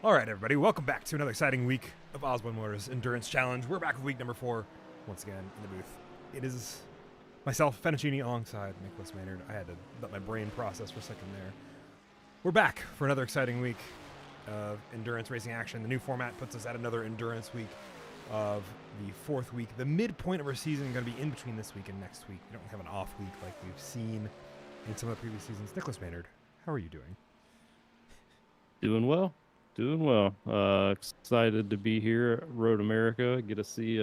All right, everybody, welcome back to another exciting week of Osborne Motors Endurance Challenge. We're back with week number 4, once again in the booth. It is myself, Acinni, alongside Nicholas Maynard. I had to let my brain process for a second there. We're back for another exciting week of endurance racing action. The new format puts us at another endurance week of the 4th week. The midpoint of our season is going to be in between this week and next week. We don't have an off week like we've seen in some of the previous seasons. Nicholas Maynard, how are you doing? Doing well. Excited to be here at Road America. Get to see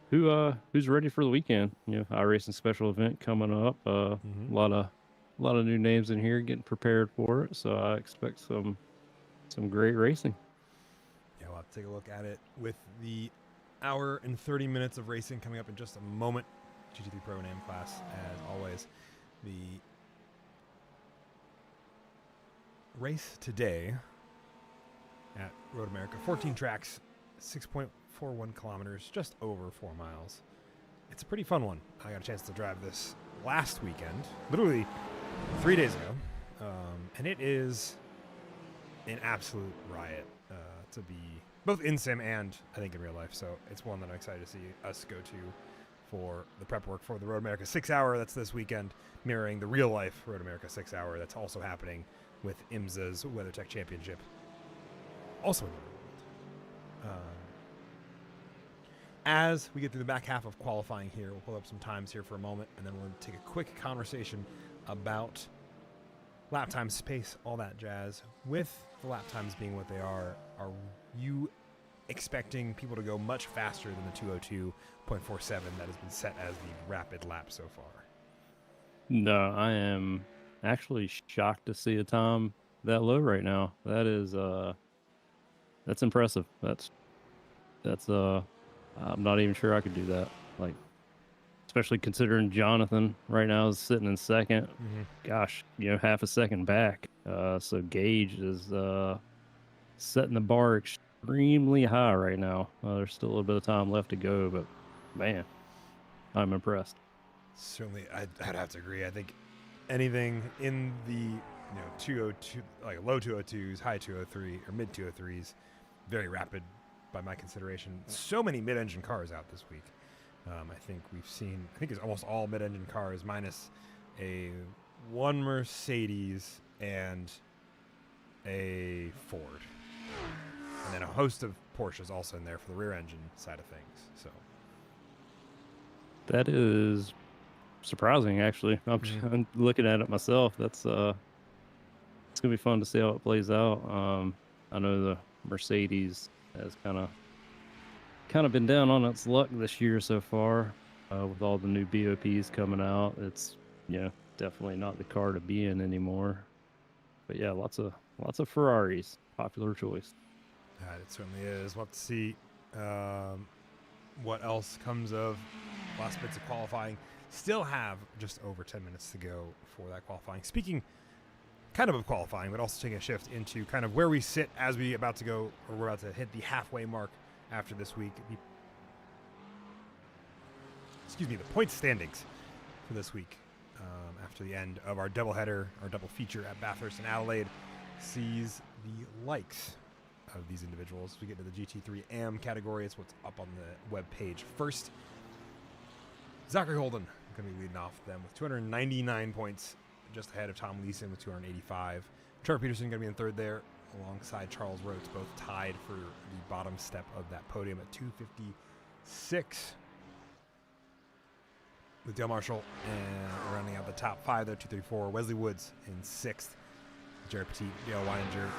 who's ready for the weekend. iRacing special event coming up. A lot of new names in here getting prepared for it. So I expect some great racing. Yeah, we'll have to take a look at it with the hour and 30 minutes of racing coming up in just a moment. GT3 Pro and AM class, as always. The race today at Road America, 14 tracks, 6.41 kilometers, just over 4 miles. It's a pretty fun one. I got a chance to drive this last weekend, literally 3 days ago, and it is an absolute riot to be both in sim and I think in real life. So it's one that I'm excited to see us go to for the prep work for the Road America 6 hour that's this weekend, mirroring the real life Road America 6 hour that's also happening with IMSA's WeatherTech Championship, also in the world. As we get through the back half of qualifying here, we'll pull up some times here for a moment, and then we'll take a quick conversation about lap times, pace, all that jazz. With the lap times being what they are you expecting people to go much faster than the 202.47 that has been set as the rapid lap so far? No, I am actually shocked to see a time that low right now. That is that's impressive. That's I'm not even sure I could do that. Like, especially considering Jonathan right now is sitting in second. Gosh, half a second back. So Gage is setting the bar extremely high right now. There's still a little bit of time left to go, but man, I'm impressed. Certainly, I'd have to agree. I think anything in the 202, like low 202s, high 203, or mid 203s, very rapid by my consideration. So many mid-engine cars out this week. I think it's almost all mid-engine cars minus one Mercedes and a Ford. And then a host of Porsches also in there for the rear engine side of things. So that is surprising, actually. I'm looking at it myself. That's it's gonna be fun to see how it plays out. I know the Mercedes has kind of been down on its luck this year so far, with all the new BOPs coming out. It's definitely not the car to be in anymore. But yeah, lots of Ferraris, popular choice. It certainly is. We'll have to see what else comes of last bits of qualifying. Still have just over 10 minutes to go for that qualifying. Speaking kind of qualifying, but also taking a shift into kind of where we sit as we're about to hit the halfway mark after this week. The point standings for this week after the end of our doubleheader, our double feature at Bathurst and Adelaide, sees the likes of these individuals. We get to the GT3 AM category. It's what's up on the web page first. Zachary Holden going to be leading off them with 299 points, just ahead of Tom Leeson with 285. Trevor Peterson going to be in third there, alongside Charles Rhodes, both tied for the bottom step of that podium at 256. With Dale Marshall and rounding out the top 5 there, 234. Wesley Woods in 6th. Jared Petit, Dale Weininger,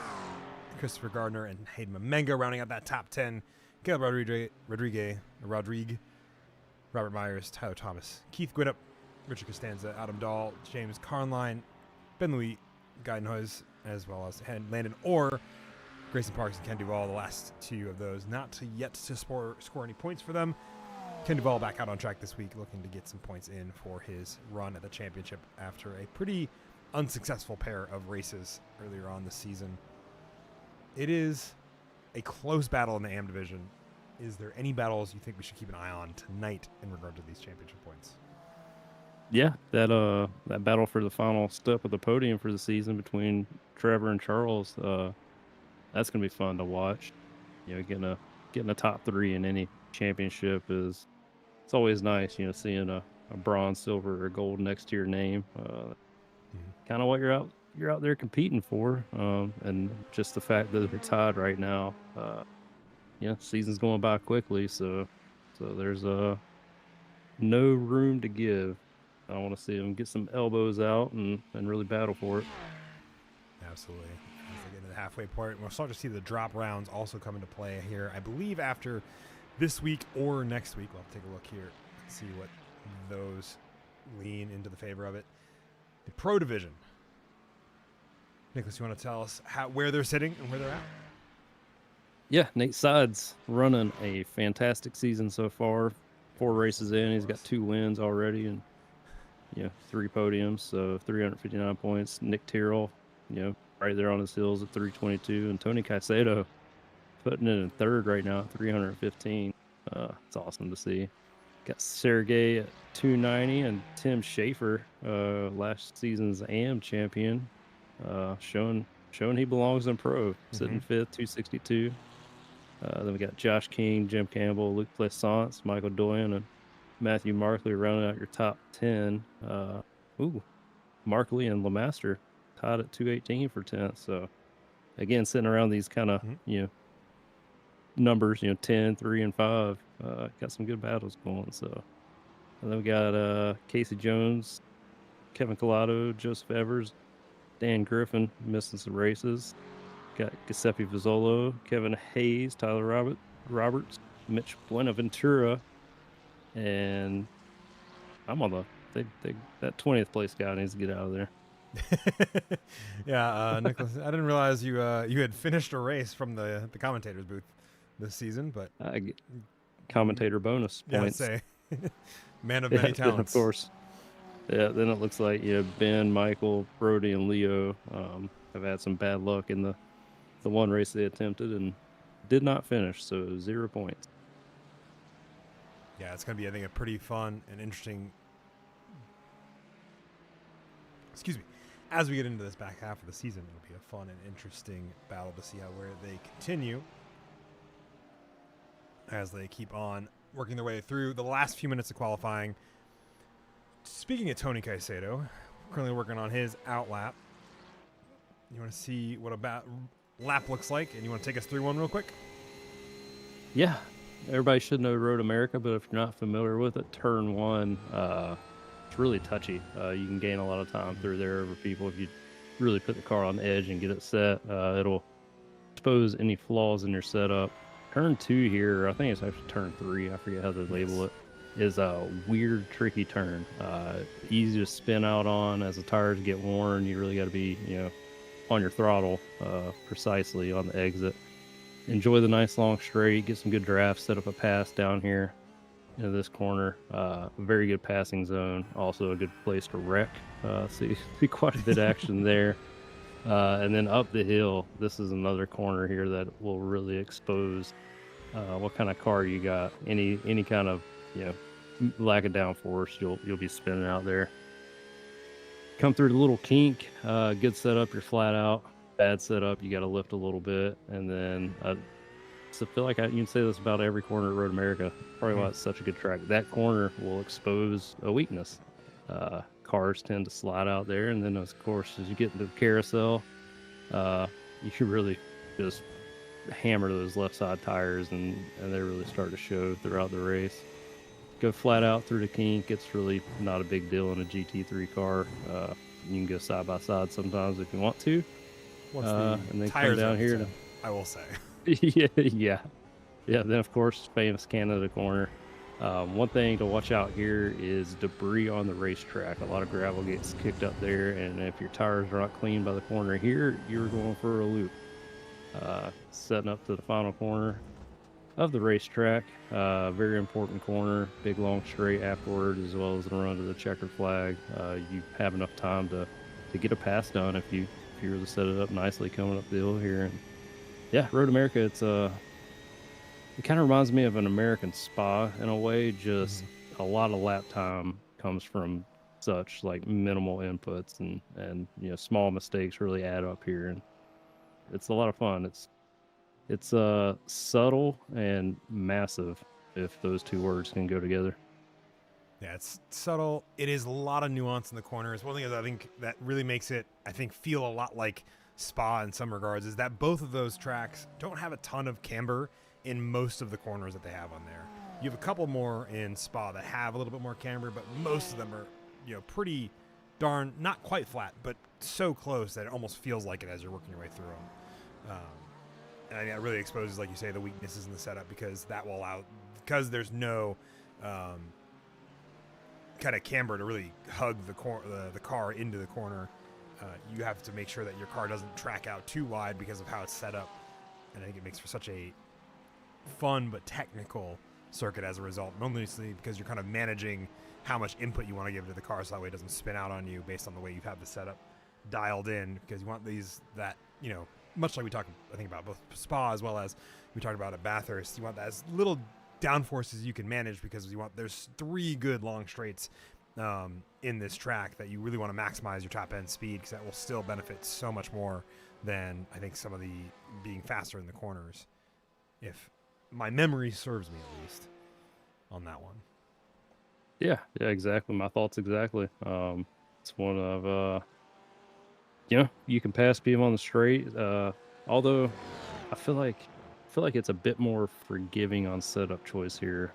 Christopher Gardner, and Hayden Mamenga rounding out that top 10. Caleb Rodriguez, Robert Myers, Tyler Thomas, Keith Gwinnett, Richard Costanza, Adam Dahl, James Carnline, Ben Louis, Guy Noyes, as well as Landon Orr, Grayson Parks, and Ken Duvall, the last 2 of those not yet to score any points for them. Ken Duvall back out on track this week, looking to get some points in for his run at the championship after a pretty unsuccessful pair of races earlier on this season. It is a close battle in the AM division. Is there any battles you think we should keep an eye on tonight in regard to these championship points? Yeah, that battle for the final step of the podium for the season between Trevor and Charles. that's gonna be fun to watch. Getting a top 3 in any championship is it's always nice. Seeing a bronze, silver, or gold next to your name. Kind of what you're out there competing for. And just the fact that they're tied right now. Season's going by quickly, so there's no room to give. I want to see them get some elbows out and really battle for it. Absolutely. As they get to the halfway point, we'll start to see the drop rounds also come into play here. I believe after this week or next week. We'll have to take a look here and see what those lean into the favor of it. The Pro Division. Nicholas, you want to tell us where they're sitting and where they're at? Yeah, Nate Sides running a fantastic season so far. 4 races in, he's got 2 wins already and 3 podiums, so 359 points. Nick Tyrrell, right there on his heels at 322, and Tony Caicedo putting it in 3rd right now at 315. It's awesome to see. Got Sergey at 290 and Tim Schaefer, last season's AM champion, showing he belongs in pro, sitting 5th, 262. Then we got Josh King, Jim Campbell, Luc Plaisance, Michael Doyen, and Matthew Markley rounding out your top 10. Markley and LeMaster tied at 218 for 10th. So, again, sitting around these kind of, numbers, 10, 3, and 5. Got some good battles going. So, and then we got Casey Jones, Kevin Collado, Joseph Evers, Dan Griffin missing some races. Got Giuseppe Vizzolo, Kevin Hayes, Tyler Roberts, Mitch Buenaventura, and I'm on that 20th place guy needs to get out of there. Yeah, Nicholas, I didn't realize you had finished a race from the commentator's booth this season, but I get commentator bonus points. Say, man of many talents, of course. Yeah, then it looks like Ben, Michael, Brody, and Leo have had some bad luck in the one race they attempted and did not finish, so 0 points. Yeah, it's going to be, I think, a pretty fun and interesting... Excuse me. As we get into this back half of the season, it'll be a fun and interesting battle to see where they continue as they keep on working their way through the last few minutes of qualifying. Speaking of Tony Caicedo, currently working on his outlap. You want to see what a lap looks like, and you want to take us through one real quick? Yeah, everybody should know Road America, but if you're not familiar with it, turn 1, it's really touchy. You can gain a lot of time through there over people if you really put the car on the edge and get it set. It'll expose any flaws in your setup. Turn 2 here, I think it's actually turn 3, I forget how they label it, is a weird, tricky turn. Easy to spin out on as the tires get worn. You really got to be, on your throttle precisely on the exit. Enjoy the nice long straight, get some good drafts, set up a pass down here into this corner. Very good passing zone, also a good place to wreck. See quite a bit of action there. And then up the hill, this is another corner here that will really expose what kind of car you got. Any kind of lack of downforce, you'll be spinning out there. Come through the little kink, good setup, you're flat out. Bad setup, you got to lift a little bit. And then so I feel like you can say this about every corner at Road America. Probably why it's such a good track. That corner will expose a weakness. Cars tend to slide out there. And then, of course, as you get into the carousel, you can really just hammer those left side tires, and they really start to show throughout the race. Go flat out through the kink. It's really not a big deal in a GT3 car. You can go side by side sometimes if you want to. And then come down here. I will say. yeah. Then of course, famous Canada corner. One thing to watch out here is debris on the racetrack. A lot of gravel gets kicked up there, and if your tires are not clean by the corner here, you're going for a loop. Setting up to the final corner of the racetrack. Very important corner, big long straight afterward, as well as the run to the checkered flag. You have enough time to get a pass done if you really set it up nicely coming up the hill here. And yeah, Road America, it kind of reminds me of an American Spa in a way. Just a lot of lap time comes from such like minimal inputs, and small mistakes really add up here, and it's a lot of fun. It's It's subtle and massive, if those two words can go together. Yeah, it's subtle. It is a lot of nuance in the corners. One thing is I think that really makes it, I think, feel a lot like Spa in some regards is that both of those tracks don't have a ton of camber in most of the corners that they have on there. You have a couple more in Spa that have a little bit more camber, but most of them are, pretty darn, not quite flat, but so close that it almost feels like it as you're working your way through them. And I think that really exposes, like you say, the weaknesses in the setup because that will allow, because there's no kind of camber to really hug the car into the corner. You have to make sure that your car doesn't track out too wide because of how it's set up. And I think it makes for such a fun but technical circuit as a result, mostly because you're kind of managing how much input you want to give to the car so that way it doesn't spin out on you based on the way you have the setup dialed in, because you want much like we talked, I think, about both Spa as well as we talked about at Bathurst, you want that as little downforce as you can manage because there's 3 good long straights in this track that you really want to maximize your top end speed because that will still benefit so much more than I think some of the being faster in the corners, if my memory serves me at least on that one. Yeah, exactly. My thoughts exactly. It's one of you can pass people on the straight. Although I feel like it's a bit more forgiving on setup choice here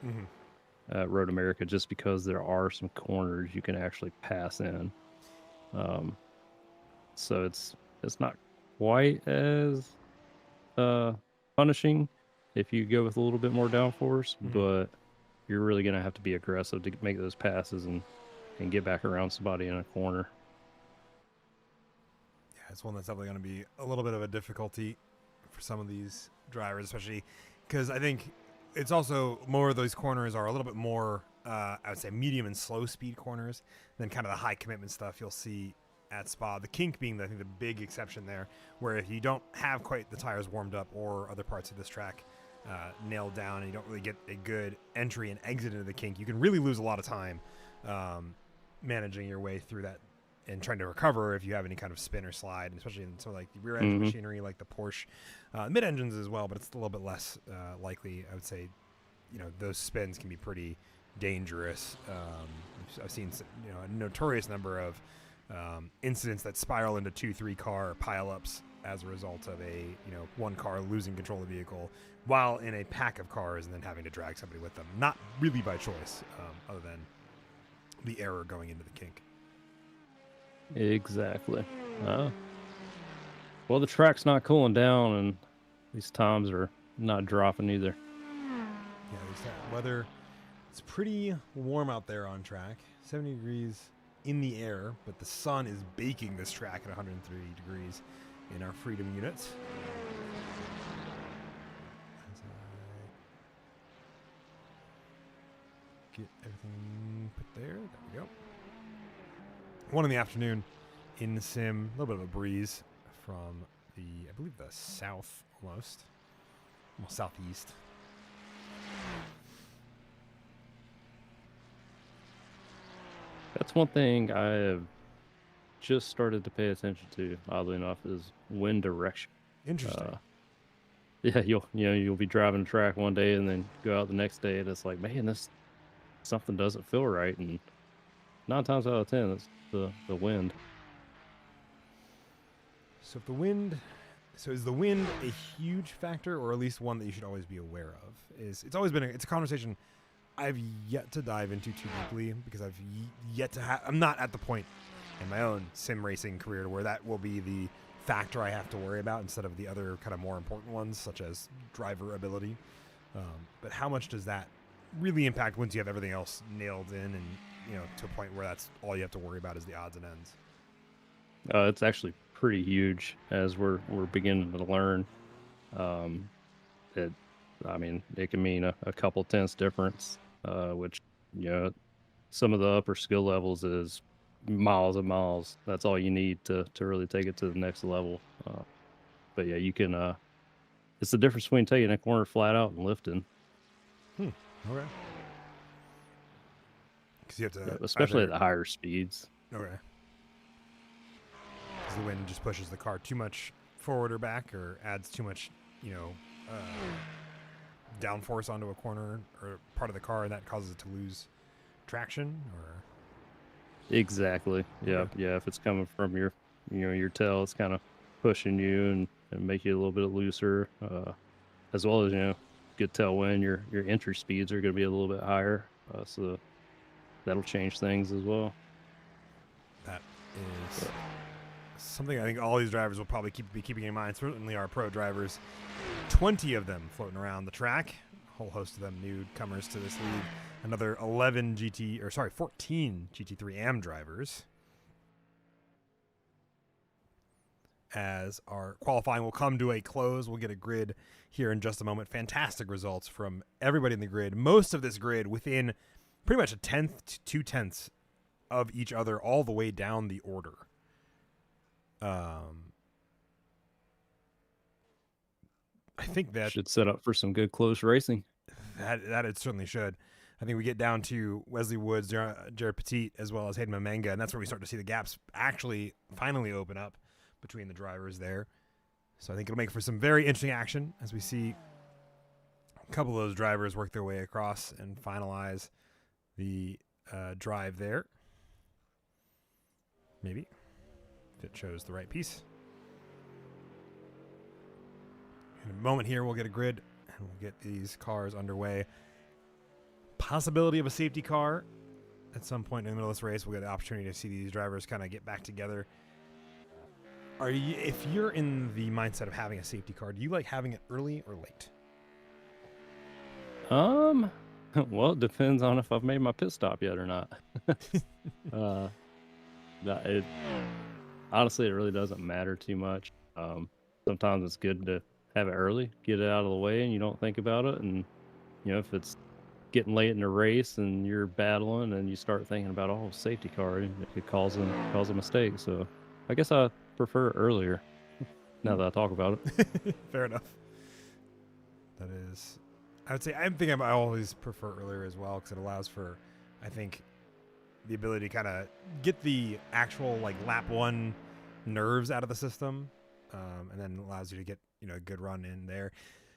at Road America, just because there are some corners you can actually pass in. So it's not quite as punishing if you go with a little bit more downforce, but you're really gonna have to be aggressive to make those passes and get back around somebody in a corner. Yeah, it's one that's definitely going to be a little bit of a difficulty for some of these drivers, especially because I think it's also more of those corners are a little bit more, I would say, medium and slow speed corners than kind of the high commitment stuff you'll see at Spa. The kink being, I think, the big exception there, where if you don't have quite the tires warmed up or other parts of this track nailed down and you don't really get a good entry and exit into the kink, you can really lose a lot of time managing your way through that and trying to recover if you have any kind of spin or slide, and especially in sort of like the rear engine machinery like the Porsche, mid engines as well, but it's a little bit less likely. I would say, those spins can be pretty dangerous. I've seen a notorious number of incidents that spiral into 2-3 car pileups as a result of a one car losing control of the vehicle while in a pack of cars and then having to drag somebody with them, not really by choice, other than the error going into the kink. Exactly. Well, the track's not cooling down, and these times are not dropping either. Yeah, the weather, it's pretty warm out there on track. 70 degrees in the air, but the sun is baking this track at 103 degrees in our Freedom units. As I get everything put there we go. 1 in the afternoon in the sim, a little bit of a breeze from I believe the south almost southeast. That's one thing I have just started to pay attention to, oddly enough, is wind direction. Interesting. Yeah, you'll be driving a track one day and then go out the next day and it's like, man, something doesn't feel right, and 9 times out of 10 it's the wind. So is the wind a huge factor, or at least one that you should always be aware of? It's always been it's a conversation I've yet to dive into too deeply because I've yet to I'm not at the point in my own sim racing career where that will be the factor I have to worry about instead of the other kind of more important ones such as driver ability. But how much does that really impact once you have everything else nailed in and to a point where that's all you have to worry about is the odds and ends? It's actually pretty huge as we're beginning to learn. It can mean a couple tenths difference, which some of the upper skill levels is miles and miles. That's all you need to really take it to the next level. But yeah, you can. It's the difference between taking a corner flat out and lifting. Okay. Because you have to, especially at the higher speeds. Okay. Because the wind just pushes the car too much forward or back, or adds too much, downforce onto a corner or part of the car, and that causes it to lose traction, or Exactly. Yeah. Okay. Yeah. If it's coming from your tail, it's kind of pushing you and make you a little bit looser. As well as good tailwind. Your entry speeds are going to be a little bit higher. So that'll change things as well. that is something I think all these drivers will probably be keeping in mind. Certainly our pro drivers, 20 of them floating around the track. A whole host of them newcomers to this league. Another 14 GT3 AM drivers. As our qualifying will come to a close, we'll get a grid here in just a moment. Fantastic results from everybody in the grid. Most of this grid within pretty much a tenth to 2/10 of each other, all the way down the order. I think that should set up for some good close racing. That it certainly should. I think we get down to Wesley Woods, Jared Petit, as well as Hayden Mamenga, and that's where we start to see the gaps actually finally open up between the drivers there. So I think it'll make for some very interesting action as we see a couple of those drivers work their way across and finalize the drive there. Maybe, if it shows the right piece. In a moment here, we'll get a grid and we'll get these cars underway. Possibility of a safety car at some point in the middle of this race. We'll get the opportunity to see these drivers kind of get back together. If you're in the mindset of having a safety car, do you like having it early or late? Well, it depends on if I've made my pit stop yet or not. Honestly, it really doesn't matter too much. Sometimes it's good to have it early, get it out of the way, and you don't think about it. And if it's getting late in the race and you're battling, and you start thinking about safety car, it could cause a mistake. So I guess I prefer earlier. Now that I talk about it. Fair enough. That is, I would say, I always prefer earlier as well, because it allows for, I think, the ability to kind of get the actual lap one nerves out of the system, and then allows you to get a good run in there.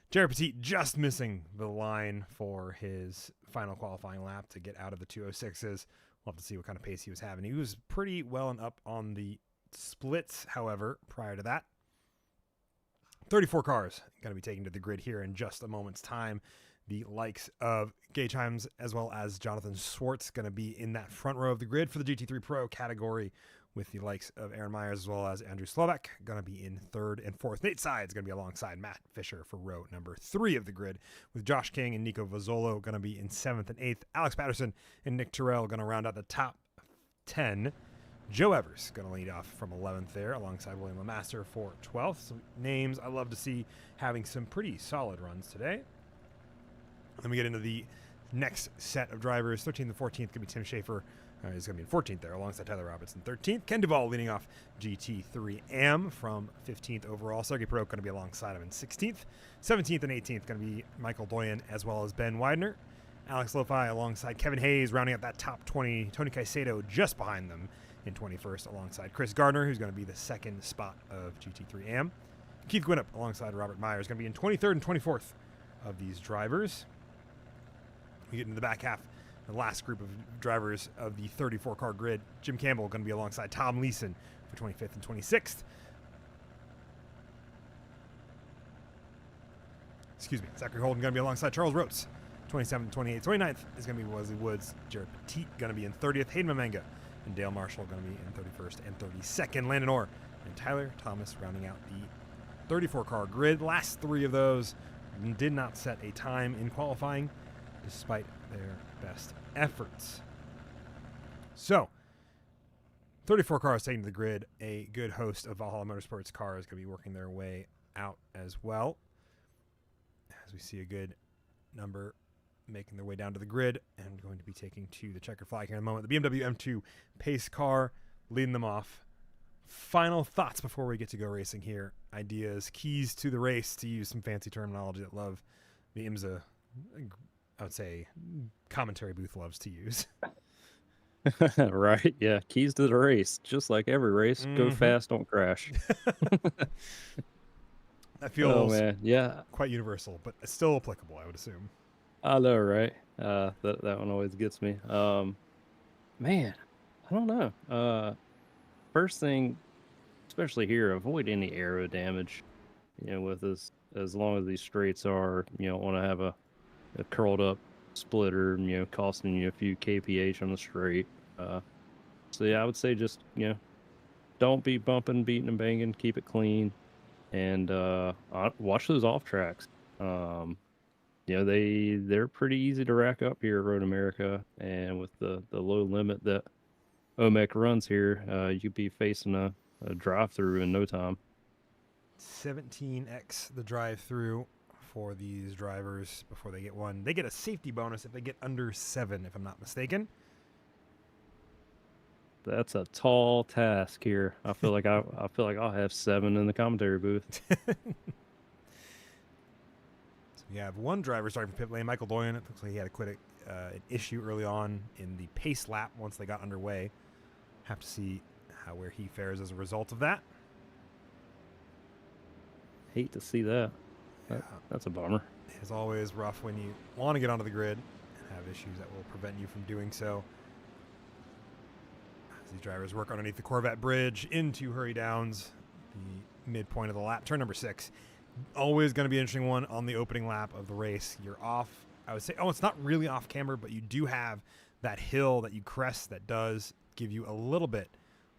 Jared Petit just missing the line for his final qualifying lap to get out of the 206s. We'll have to see what kind of pace he was having. He was pretty well and up on the splits, however, prior to that. 34 cars going to be taken to the grid here in just a moment's time. The likes of Gage Himes as well as Jonathan Swartz going to be in that front row of the grid for the GT3 Pro category, with the likes of Aaron Myers as well as Andrew Slovak going to be in third and fourth. Nate Sides going to be alongside Matt Fisher for row number 3 of the grid, with Josh King and Nico Vazzolo going to be in 7th and 8th. Alex Patterson and Nick Terrell going to round out the top 10. Joe Evers going to lead off from 11th there, alongside William LeMaster for 12th. Some names I love to see having some pretty solid runs today. Then we get into the next set of drivers. 13th and 14th going to be Tim Schaefer. He's going to be in 14th there, alongside Tyler Robinson 13th. Ken Duvall leading off GT3 AM from 15th overall. Sergey Perot going to be alongside him in 16th. 17th and 18th going to be Michael Doyen as well as Ben Widener. Alex Lofi alongside Kevin Hayes rounding out that top 20. Tony Caicedo just behind them in 21st, alongside Chris Gardner, who's going to be the second spot of GT3 AM. Keith Gwinnett alongside Robert Myers going to be in 23rd and 24th of these drivers. We get into the back half, the last group of drivers of the 34-car grid. Jim Campbell going to be alongside Tom Leeson for 25th and 26th. Zachary Holden going to be alongside Charles Rotes, 27th, 28th, 29th is going to be Wesley Woods. Jared Petit going to be in 30th. Hayden Mamenga and Dale Marshall going to be in 31st and 32nd. Landon Orr and Tyler Thomas rounding out the 34-car grid. Last 3 of those did not set a time in qualifying, despite their best efforts. So, 34 cars taking to the grid. A good host of Valhalla Motorsports cars going to be working their way out as well, as we see a good number making their way down to the grid and going to be taking to the checkered flag here in a moment. The BMW M2 pace car leading them off. Final thoughts before we get to go racing here. Ideas, keys to the race, to use some fancy terminology that love the IMSA, I would say, commentary booth loves to use. Right, yeah. Keys to the race, just like every race. Go fast, don't crash. That Oh feels man, yeah, quite universal, but it's still applicable, I would assume. I know, right? That one always gets me. Man, I don't know. First thing, especially here, avoid any aero damage. With as long as these straights are, you don't want to have a curled up splitter, costing you a few kph on the straight. So yeah, I would say just don't be bumping, beating, and banging. Keep it clean, and watch those off tracks. They're pretty easy to rack up here at Road America, and with the low limit that OMEC runs here, you could be facing a drive through in no time. 17x the drive-through for these drivers before they get one. They get a safety bonus if they get under 7, if I'm not mistaken. That's a tall task here. I feel like I feel like I'll have 7 in the commentary booth. So we have one driver starting from pit lane, Michael Doyen. It looks like he had an issue early on in the pace lap once they got underway. Have to see where he fares as a result of that. Hate to see that. That's a bummer. It's always rough when you want to get onto the grid and have issues that will prevent you from doing so. As these drivers work underneath the Corvette bridge into Hurry Downs, the midpoint of the lap, turn number 6. Always going to be an interesting one on the opening lap of the race. You're off, I would say, it's not really off camber, but you do have that hill that you crest that does give you a little bit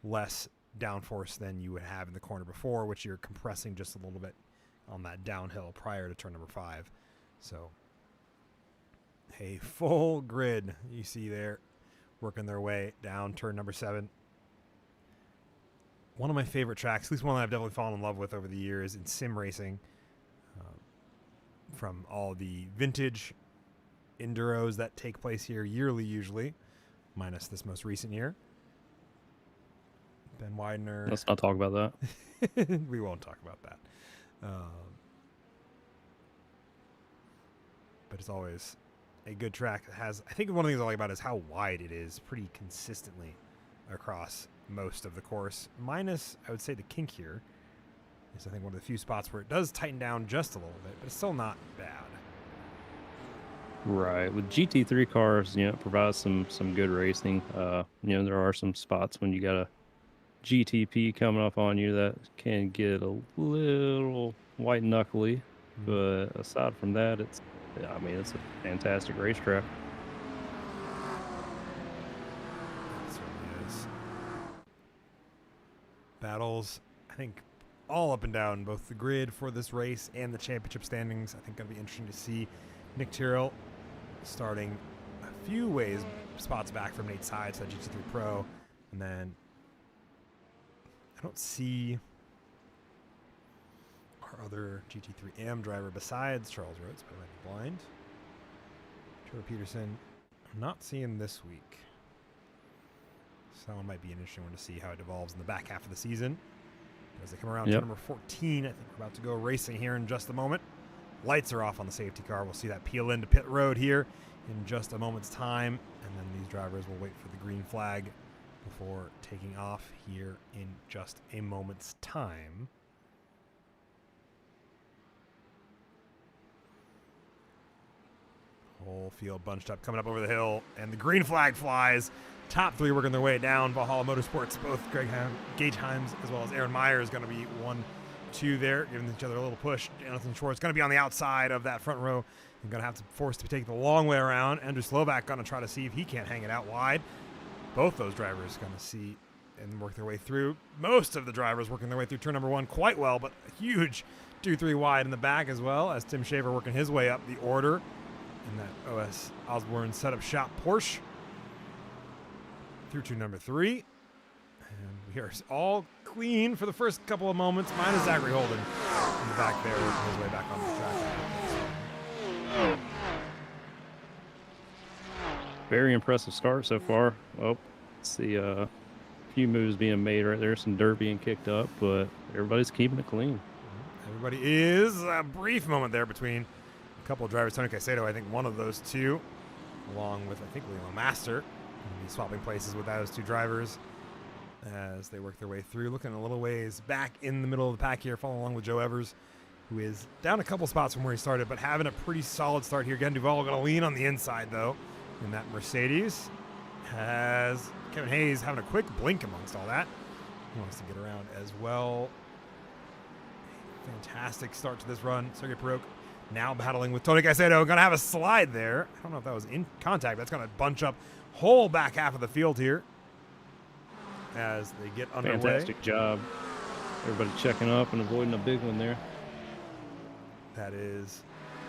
less downforce than you would have in the corner before, which you're compressing just a little bit on that downhill prior to turn number 5. So a full grid you see there working their way down turn number 7. One of my favorite tracks, at least one that I've definitely fallen in love with over the years in sim racing, from all the vintage enduros that take place here yearly usually, minus this most recent year. Ben Widener. Let's not talk about that. We won't talk about that. But it's always a good track that has, I think one of the things I like about it is how wide it is pretty consistently across most of the course. Minus, I would say, the kink here is, I think, one of the few spots where it does tighten down just a little bit, but it's still not bad. Right. With GT3 cars, it provides some good racing. There are some spots when you got a GTP coming up on you that can get a little white knuckly, but aside from that, it's a fantastic racetrack. It certainly is. Battles, I think, all up and down both the grid for this race and the championship standings. I think going to be interesting to see Nick Tyrrell starting a few spots back from Nate Sides, that GT3 Pro, and then I don't see our other GT3 AM driver besides Charles Rhodes, but I might be blind. Trevor Peterson, I'm not seeing this week. So that one might be an interesting one to see how it evolves in the back half of the season. As they come around to number 14, I think we're about to go racing here in just a moment. Lights are off on the safety car. We'll see that peel into pit road here in just a moment's time. And then these drivers will wait for the green flag before taking off here in just a moment's time. Whole field bunched up, coming up over the hill, and the green flag flies. Top 3 working their way down. Valhalla Motorsports, both Gage Himes as well as Aaron Meyer is going to be 1-2 there, giving each other a little push. Jonathan Schwartz going to be on the outside of that front row. You're going to have to force to take the long way around. Andrew Slovak going to try to see if he can't hang it out wide. Both those drivers going to see and work their way through. Most of the drivers working their way through turn number 1 quite well, but a huge 2-3 wide in the back as well, as Tim Shaver working his way up the order in that OS Osborne setup shop Porsche through to number 3. And we are all clean for the first couple of moments, minus Zachary Holden in the back there, working his way back onto the track. Very impressive start so far. Well, see a few moves being made right there, some dirt being kicked up, but everybody's keeping it clean. Everybody is a brief moment there between a couple of drivers. Tony Caicedo, I think one of those two, along with, I think, Leo Master, will be swapping places with those two drivers as they work their way through. Looking a little ways back in the middle of the pack here, following along with Joe Evers who is down a couple spots from where he started, but having a pretty solid start here. Again, Duval going to lean on the inside, though. And that Mercedes has Kevin Hayes having a quick blink amongst all that. He wants to get around as well. Fantastic start to this run. Sergey Peruk now battling with Tony Caicedo. Going to have a slide there. I don't know if that was in contact. That's going to bunch up whole back half of the field here as they get underway. Fantastic job. Everybody checking up and avoiding a big one there. That is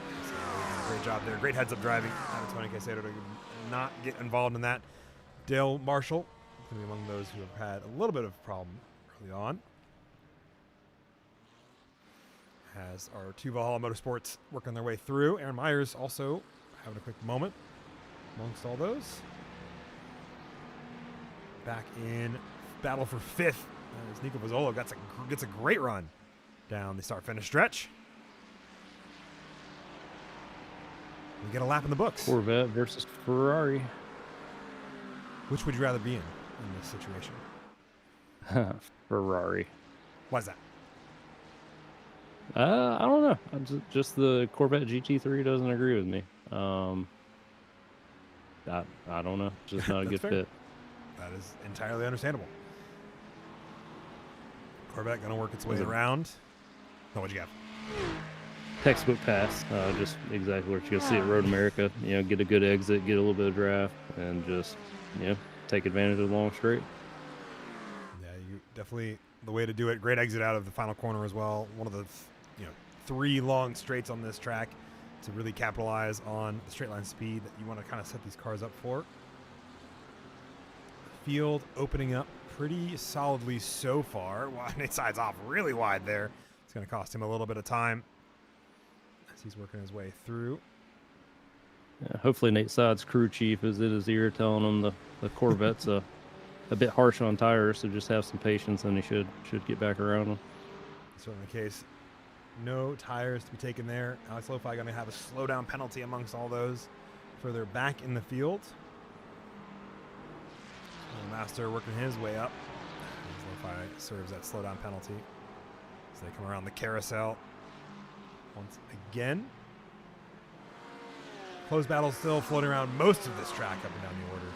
a great job there. Great heads-up driving out of Tony Caicedo to not get involved in that. Dale Marshall going to be among those who have had a little bit of problem early on. As our two Valhalla Motorsports working their way through. Aaron Myers also having a quick moment amongst all those. Back in battle for fifth as Nico Bozzolo gets a great run down the start-finish stretch. We get a lap in the books. Corvette versus Ferrari. Which would you rather be in this situation? Ferrari. Why is that? I don't know. Just the Corvette GT3 doesn't agree with me. I don't know. Just not a good fit. That is entirely understandable. Corvette going to work its way around. No, what'd you have? Textbook pass. Just exactly what you're going to see at Road America. Get a good exit, get a little bit of draft, and just, take advantage of the long straight. Yeah, you definitely the way to do it. Great exit out of the final corner as well. One of the, 3 long straights on this track to really capitalize on the straight line speed that you want to kind of set these cars up for. Field opening up pretty solidly so far. Nate sides off really wide there. It's going to cost him a little bit of time as he's working his way through. Yeah, hopefully Nate Side's crew chief is in his ear telling him the Corvette's a bit harsh on tires, so just have some patience and he should get back around them. Certainly the case. No tires to be taken there. Alex Lofi going to have a slowdown penalty amongst all those further back in the field. Master working his way up. Lofi serves that slowdown penalty as they come around the carousel once again. Close battle still floating around most of this track up and down the order.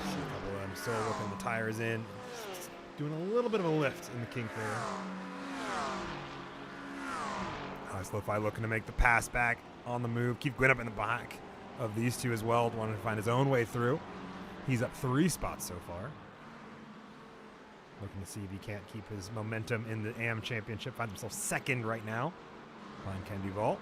See a couple of them still working the tires in. Doing a little bit of a lift in the kink there. Alex Lofi looking to make the pass back on the move. Keith Gwynn up in the back of these two as well, wanting to find his own way through. He's up 3 spots so far. Looking to see if he can't keep his momentum in the AM Championship. Finds himself second right now behind Ken Duval.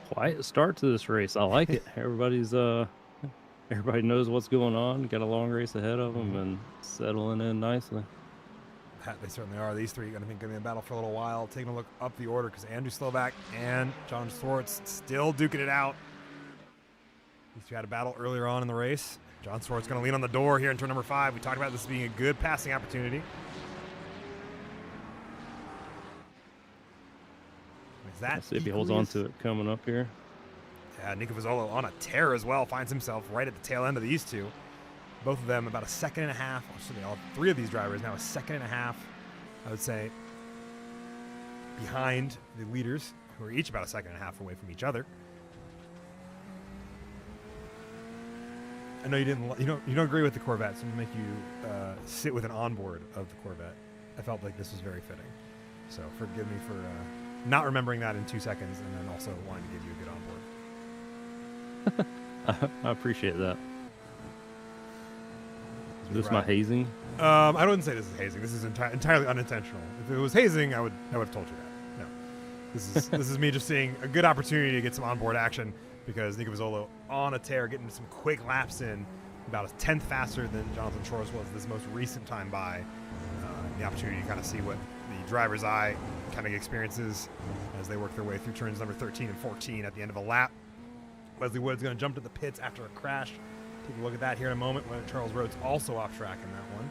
Quiet start to this race. I like it. Everybody knows what's going on. Got a long race ahead of them and settling in nicely. They certainly are. These three are going to be in battle for a little while. Taking a look up the order because Andrew Slovak and John Swartz still duking it out. These two had a battle earlier on in the race. John Swartz going to lean on the door here in turn number 5. We talked about this being a good passing opportunity. Let's see if he holds on to it coming up here. Yeah, Nico Bozzolo on a tear as well. Finds himself right at the tail end of these two. Both of them about a second and a half. All 3 of these drivers now a second and a half, I would say, behind the leaders, who are each about a second and a half away from each other. I know you don't agree with the Corvette, so I'm gonna make you sit with an onboard of the Corvette. I felt like this was very fitting, so forgive me for not remembering that in 2 seconds, and then also wanting to give you a good onboard. I appreciate that. Is this my hazing? I wouldn't say this is hazing. This is entirely unintentional. If it was hazing, I would have told you that. No, this is me just seeing a good opportunity to get some onboard action because Nico Bozzolo on a tear, getting some quick laps in, about a 10th faster than Jonathan Shores was this most recent time by. The opportunity to kind of see what the driver's eye kind of experiences as they work their way through turns number 13 and 14 at the end of a lap. Leslie Wood's going to jump to the pits after a crash Take a look at that here in a moment when Charles Rhodes also off track in that one.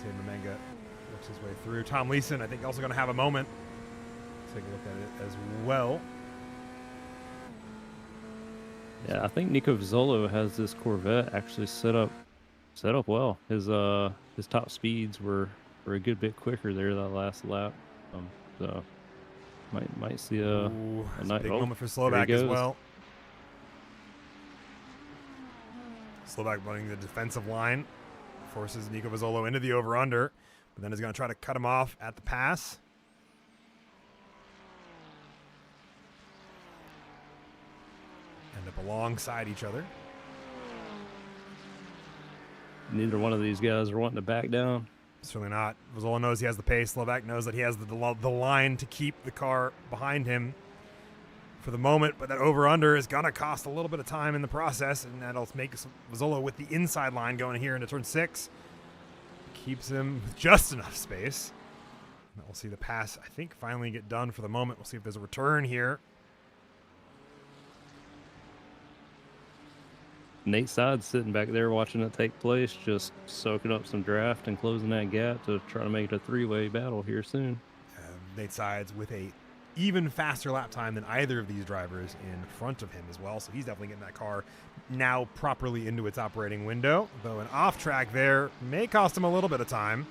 Hayden Mamenga works his way through. Tom Leeson, I think, also going to have a moment. Take a look at it as well. Yeah, I think Nico Vizzolo has this Corvette actually set up well. His top speeds were a good bit quicker there that last lap. So might see a nice big moment for Slovak as well. Slovak running the defensive line, forces Nico Vizzolo into the over-under, but then is going to try to cut him off at the pass. End up alongside each other. Neither one of these guys are wanting to back down. Certainly not. Vizzolo knows he has the pace. Slovak knows that he has the line to keep the car behind him for the moment, but that over-under is going to cost a little bit of time in the process, and that'll make Vizzolo with the inside line going here into turn 6. Keeps him with just enough space. And we'll see the pass, I think, finally get done for the moment. We'll see if there's a return here. Nate Sides sitting back there watching it take place, just soaking up some draft and closing that gap to try to make it a three-way battle here soon. Nate Sides with a even faster lap time than either of these drivers in front of him as well, so he's definitely getting that car now properly into its operating window, though an off track there may cost him a little bit of time.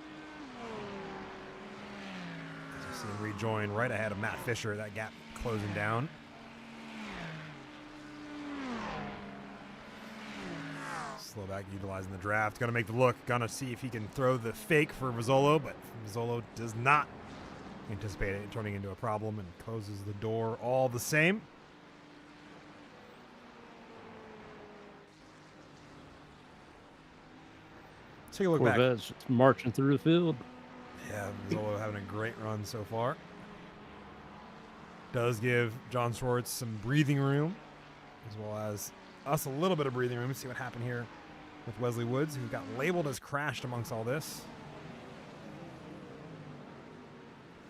As you see him rejoin right ahead of Matt Fisher, that gap closing down. Slovak utilizing the draft, going to make the look, going to see if he can throw the fake for Vizzolo, but Vizzolo does not anticipate it turning into a problem and closes the door all the same. Take a look back. Corvette's marching through the field. Yeah, Vizzolo having a great run so far. Does give John Schwartz some breathing room, as well as us a little bit of breathing room. Let's see what happened here with Wesley Woods, who got labeled as crashed amongst all this.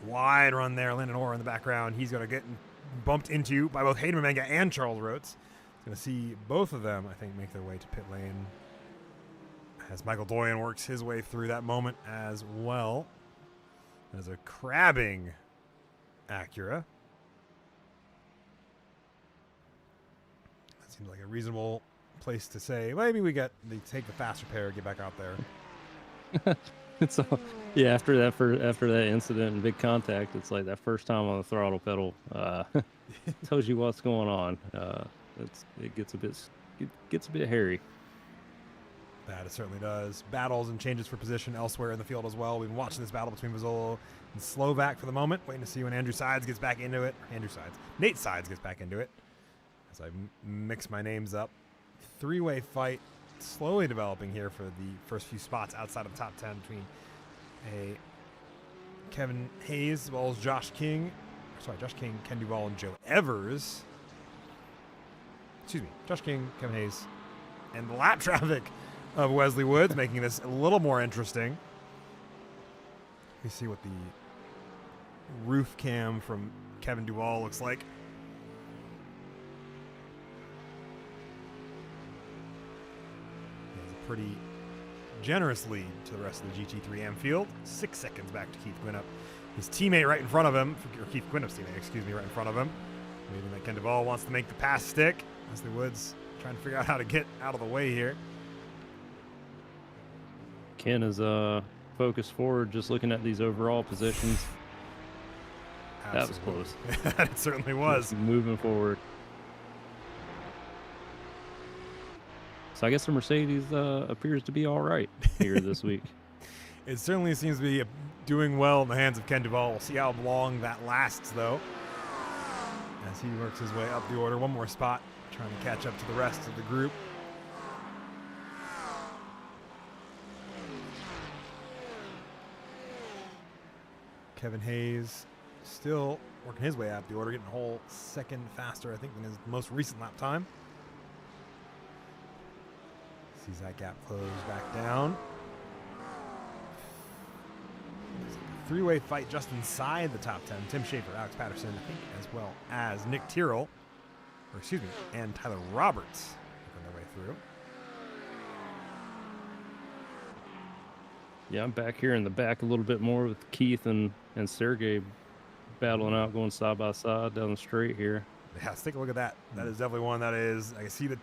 Wide run there, Landon Orr in the background. He's going to get bumped into by both Hayden Mamenga and Charles Rhodes. Going to see both of them, I think, make their way to pit lane as Michael Doyen works his way through that moment as well. There's a crabbing Acura. That seems like a reasonable place to say, maybe we take the faster pair, get back out there. So, yeah, after that incident and big contact, it's like that first time on the throttle pedal tells you what's going on. It gets a bit hairy. That it certainly does. Battles and changes for position elsewhere in the field as well. We've been watching this battle between Vizzolo and Slovak for the moment, waiting to see when Nate Sides gets back into it. Nate Sides gets back into it. As I mix my names up. Three-way fight slowly developing here for the first few spots outside of top 10 between Kevin Hayes as well as Josh King, Ken Duvall, and Joe Evers. Josh King, Kevin Hayes, and the lap traffic of Wesley Woods, making this a little more interesting. We see what the roof cam from Kevin Duvall looks like. Pretty generous lead to the rest of the GT3M field. 6 seconds back to Keith Quinnop. His teammate right in front of him, or Keith Quinnop's teammate, right in front of him. Maybe that Ken Duvall wants to make the pass stick. Wesley Woods trying to figure out how to get out of the way here. Ken is focused forward, just looking at these overall positions. Absolutely. That was close. It certainly was. Moving forward. So I guess the Mercedes appears to be all right here this week. It certainly seems to be doing well in the hands of Ken Duvall. We'll see how long that lasts, though, as he works his way up the order. One more spot, trying to catch up to the rest of the group. Kevin Hayes still working his way up the order, getting a whole second faster, I think, than his most recent lap time. Sees that gap close back down. Three-way fight just inside the top 10. Tim Schaefer, Alex Patterson, I think, as well as Nick Tyrrell, and Tyler Roberts working their way through. Yeah, I'm back here in the back a little bit more with Keith and Sergey battling out, going side by side down the straight here. Yeah, let's take a look at that. That is definitely one that is, I can see the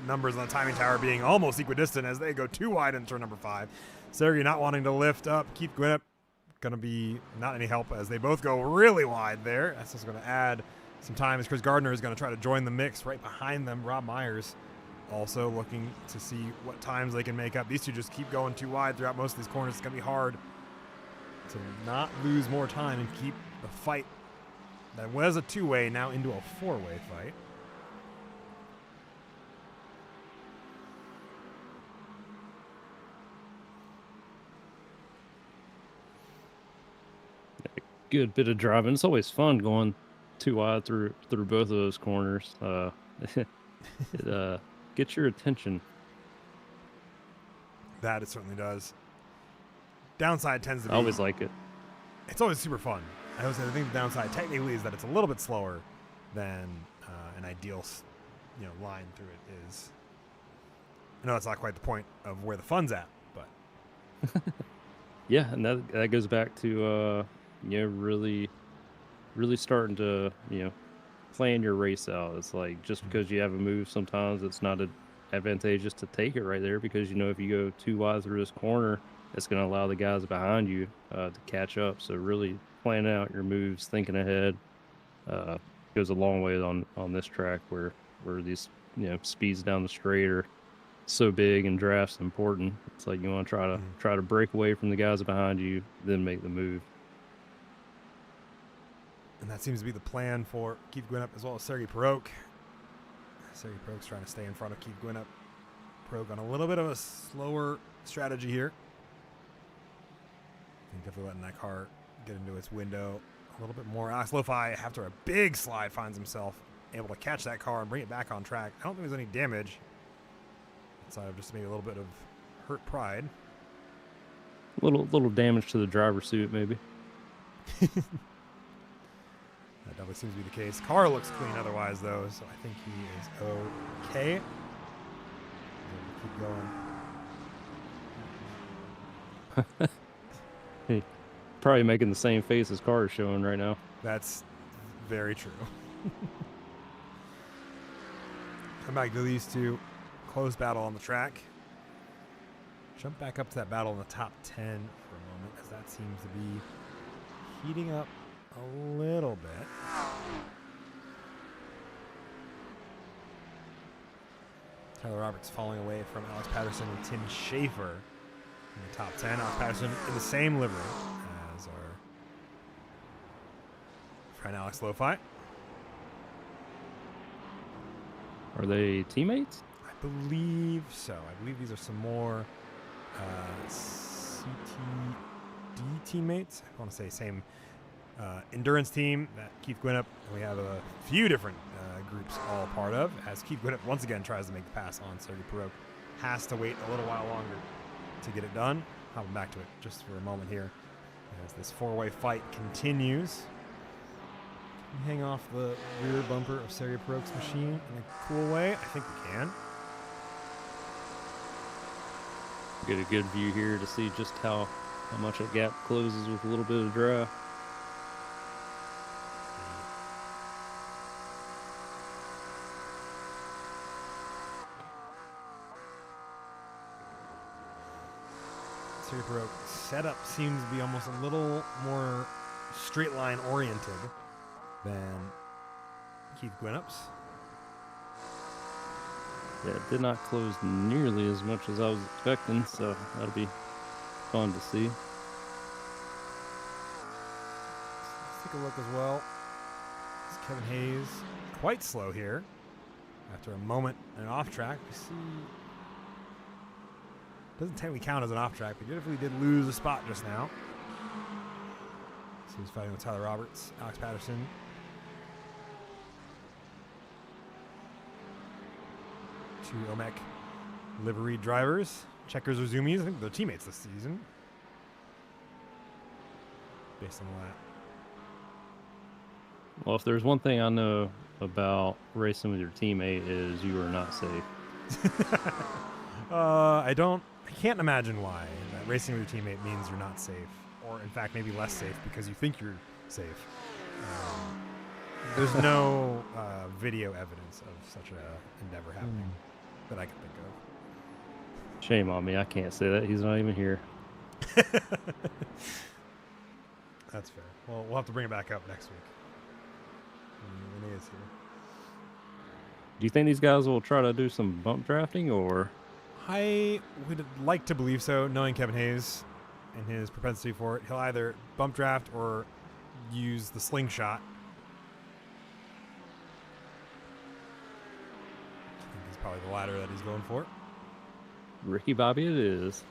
numbers on the timing tower being almost equidistant as they go too wide in turn number 5. Sergey not wanting to lift up. Keith Gwinnett going to be not any help as they both go really wide there. That's just going to add some time as Chris Gardner is going to try to join the mix right behind them. Rob Myers also looking to see what times they can make up. These two just keep going too wide throughout most of these corners. It's going to be hard to not lose more time and keep the fight that was a 2-way now into a 4-way fight. Good bit of driving. It's always fun going too wide through both of those corners. It gets your attention. That it certainly does. Downside tends to be, I always like it. It's always super fun. I think the downside technically is that it's a little bit slower than an ideal, line through it is. I know that's not quite the point of where the fun's at, but yeah, and that goes back to really starting to plan your race out. It's like just because you have a move, sometimes it's not advantageous to take it right there, because if you go too wide through this corner, it's going to allow the guys behind you to catch up. So really planning out your moves, thinking ahead, goes a long way on this track where these speeds down the straight are so big and drafts important. It's like you want to try to break away from the guys behind you, then make the move. And that seems to be the plan for Keith Gwinnett as well as Sergey Perok. Sergey Perok's trying to stay in front of Keith Gwinnett. Perok on a little bit of a slower strategy here. I think definitely letting that car get into its window a little bit more. Alex Lo-Fi, after a big slide, finds himself able to catch that car and bring it back on track. I don't think there's any damage outside of just maybe a little bit of hurt pride. Little damage to the driver's suit, maybe. That definitely seems to be the case. Car looks clean otherwise, though, so I think he is okay. Keep going. Hey, probably making the same face as Car is showing right now. That's very true. Come back to these two. Close battle on the track. Jump back up to that battle in the top 10 for a moment, as that seems to be heating up a little bit. Tyler Roberts falling away from Alex Patterson and Tim Schaefer in the top 10. Alex Patterson in the same livery as our friend Alex Lo-Fi. Are they teammates? I believe so. I believe these are some more CTD teammates. I want to say same endurance team that Keith Gwinnett, we have a few different groups all part of, as Keith Gwinnett once again tries to make the pass on Sergey Perok. Has to wait a little while longer to get it done. Hopping back to it just for a moment here as this 4-way fight continues. Can we hang off the rear bumper of Sergey Perok's machine in a cool way? I think we can. Get a good view here to see just how much that gap closes with a little bit of drive. Sergey Perok's setup seems to be almost a little more straight line oriented than Keith Gwinnett's. Yeah, it did not close nearly as much as I was expecting, so that'll be fun to see. Let's take a look as well. It's Kevin Hayes quite slow here. After a moment and off track, we see doesn't technically count as an off track, but he definitely did lose a spot just now. So he's fighting with Tyler Roberts, Alex Patterson. Two OMEC livery drivers, Checkers or Zoomies. I think they're teammates this season. Based on that. Well, if there's one thing I know about racing with your teammate is you are not safe. I don't I can't imagine why that racing with your teammate means you're not safe, or in fact maybe less safe because you think you're safe. There's no video evidence of such a endeavor happening that I can think of. Shame on me. I can't say that. He's not even here. That's fair. Well, we'll have to bring it back up next week when he is here. Do you think these guys will try to do some bump drafting, or? I would like to believe so, knowing Kevin Hayes and his propensity for it. He'll either bump draft or use the slingshot. I think it's probably the latter that he's going for. Ricky Bobby it is.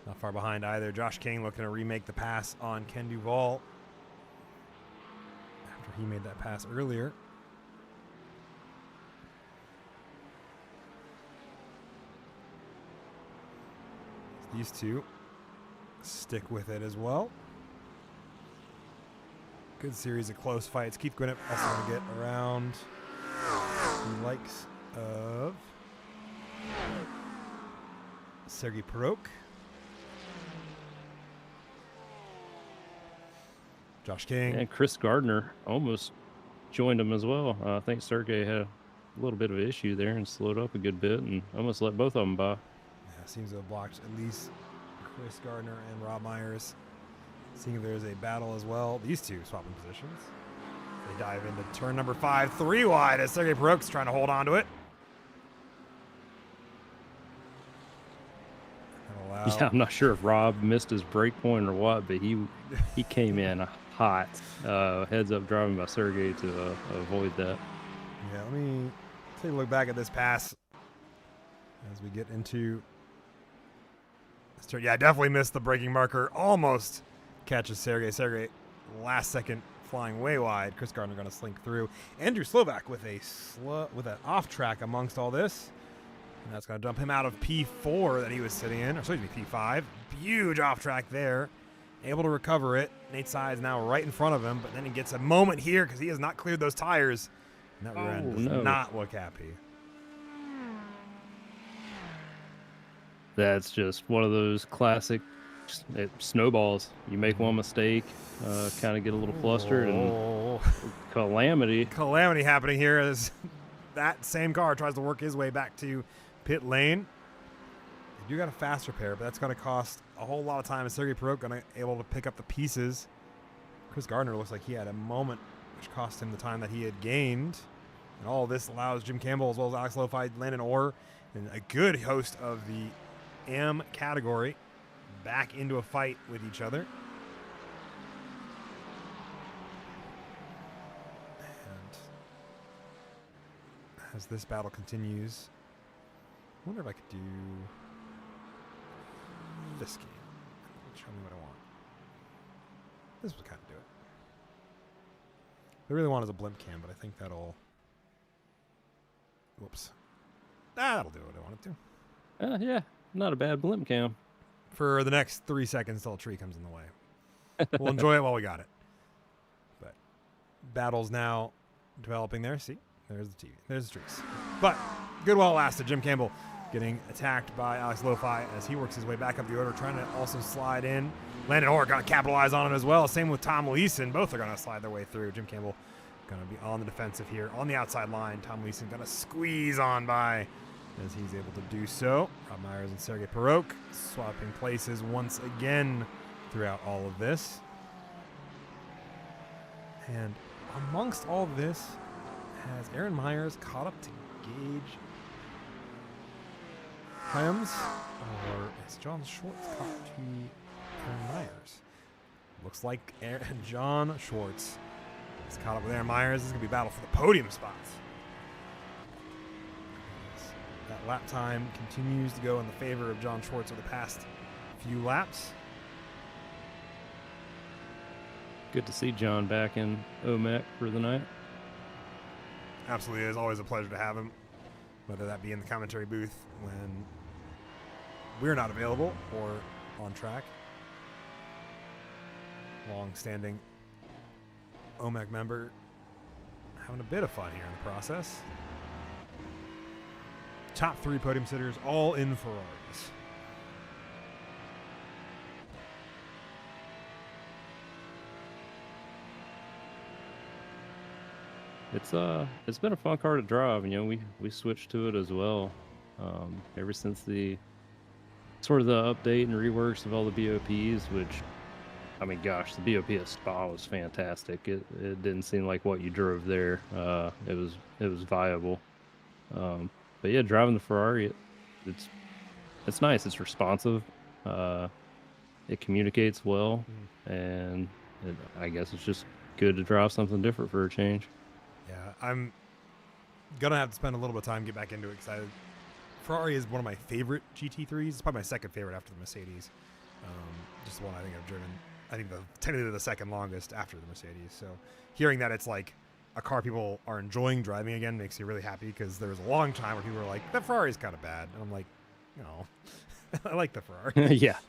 Not far behind either. Josh King looking to remake the pass on Ken Duvall after he made that pass earlier. These two stick with it as well. Good series of close fights. Keith Gwinnett also going to get around the likes of Sergei Perok. Josh King. And Chris Gardner almost joined him as well. I think Sergey had a little bit of an issue there and slowed up a good bit and almost let both of them by. Yeah, seems to have blocked at least Chris Gardner and Rob Myers. Seeing if there's a battle as well. These two swapping positions. They dive into turn number 5, 3 wide as Sergei Perok's trying to hold on to it. Yeah, I'm not sure if Rob missed his break point or what, but he came in hot. Heads up driving by Sergey to avoid that. Yeah, let me take a look back at this pass as we get into this turn. Yeah, I definitely missed the braking marker. Almost catches Sergey. Sergey, last second, flying way wide. Chris Gardner going to slink through. Andrew Slovak with an off track amongst all this. And that's going to dump him out of P4 that he was sitting in. Or excuse me, P5. Huge off track there. Able to recover it. Nate Sy is now right in front of him, but then he gets a moment here because he has not cleared those tires. And that rear end does not look happy. That's just one of those classic snowballs. You make one mistake, kind of get a little flustered, and calamity. Calamity happening here as that same car tries to work his way back to pit lane. They do got a fast repair, but that's going to cost a whole lot of time. And Sergei Perok going to able to pick up the pieces. Chris Gardner looks like he had a moment which cost him the time that he had gained. And all of this allows Jim Campbell as well as Alex Lofi, Landon Orr, and a good host of the M category back into a fight with each other. And as this battle continues, I wonder if I could do this game. Show me what I want. This would kind of do it. What I really want is a blimp cam, but I think that'll... Whoops. That'll do what I want it to. Yeah, not a bad blimp cam. For the next 3 seconds till a tree comes in the way. We'll enjoy it while we got it. But battle's now developing there. See? There's the TV. There's the trees. But good while it lasted. Jim Campbell getting attacked by Alex Lofi as he works his way back up the order, trying to also slide in. Landon Orr going to capitalize on it as well. Same with Tom Leeson. Both are going to slide their way through. Jim Campbell going to be on the defensive here on the outside line. Tom Leeson going to squeeze on by as he's able to do so. Rob Myers and Sergei Perok swapping places once again throughout all of this. And amongst all of this, has Aaron Myers caught up to Gage Hyams, or is John Schwartz caught to Aaron Myers? Looks like John Schwartz is caught up with Aaron Myers. This is going to be a battle for the podium spots. That lap time continues to go in the favor of John Schwartz over the past few laps. Good to see John back in OMEC for the night. Absolutely is. Always a pleasure to have him, whether that be in the commentary booth when we're not available or on track. Long-standing OMEC member having a bit of fun here in the process. top 3 podium sitters, all in Ferraris. It's been a fun car to drive. You know, we switched to it as well. Ever since the sort of the update and reworks of all the BOPs, which, I mean, gosh, the BOP at Spa was fantastic. It didn't seem like what you drove there. It was viable. But yeah, driving the Ferrari, it's nice. It's responsive. It communicates well, and I guess it's just good to drive something different for a change. Yeah, I'm gonna have to spend a little bit of time to get back into it because Ferrari is one of my favorite GT3s. It's probably my second favorite after the Mercedes. Just the one I think I've driven. I think technically the second longest after the Mercedes. So hearing that it's like a car people are enjoying driving again makes me really happy, because there was a long time where people were like, the Ferrari's kind of bad. And I'm like, no, I like the Ferrari. Yeah,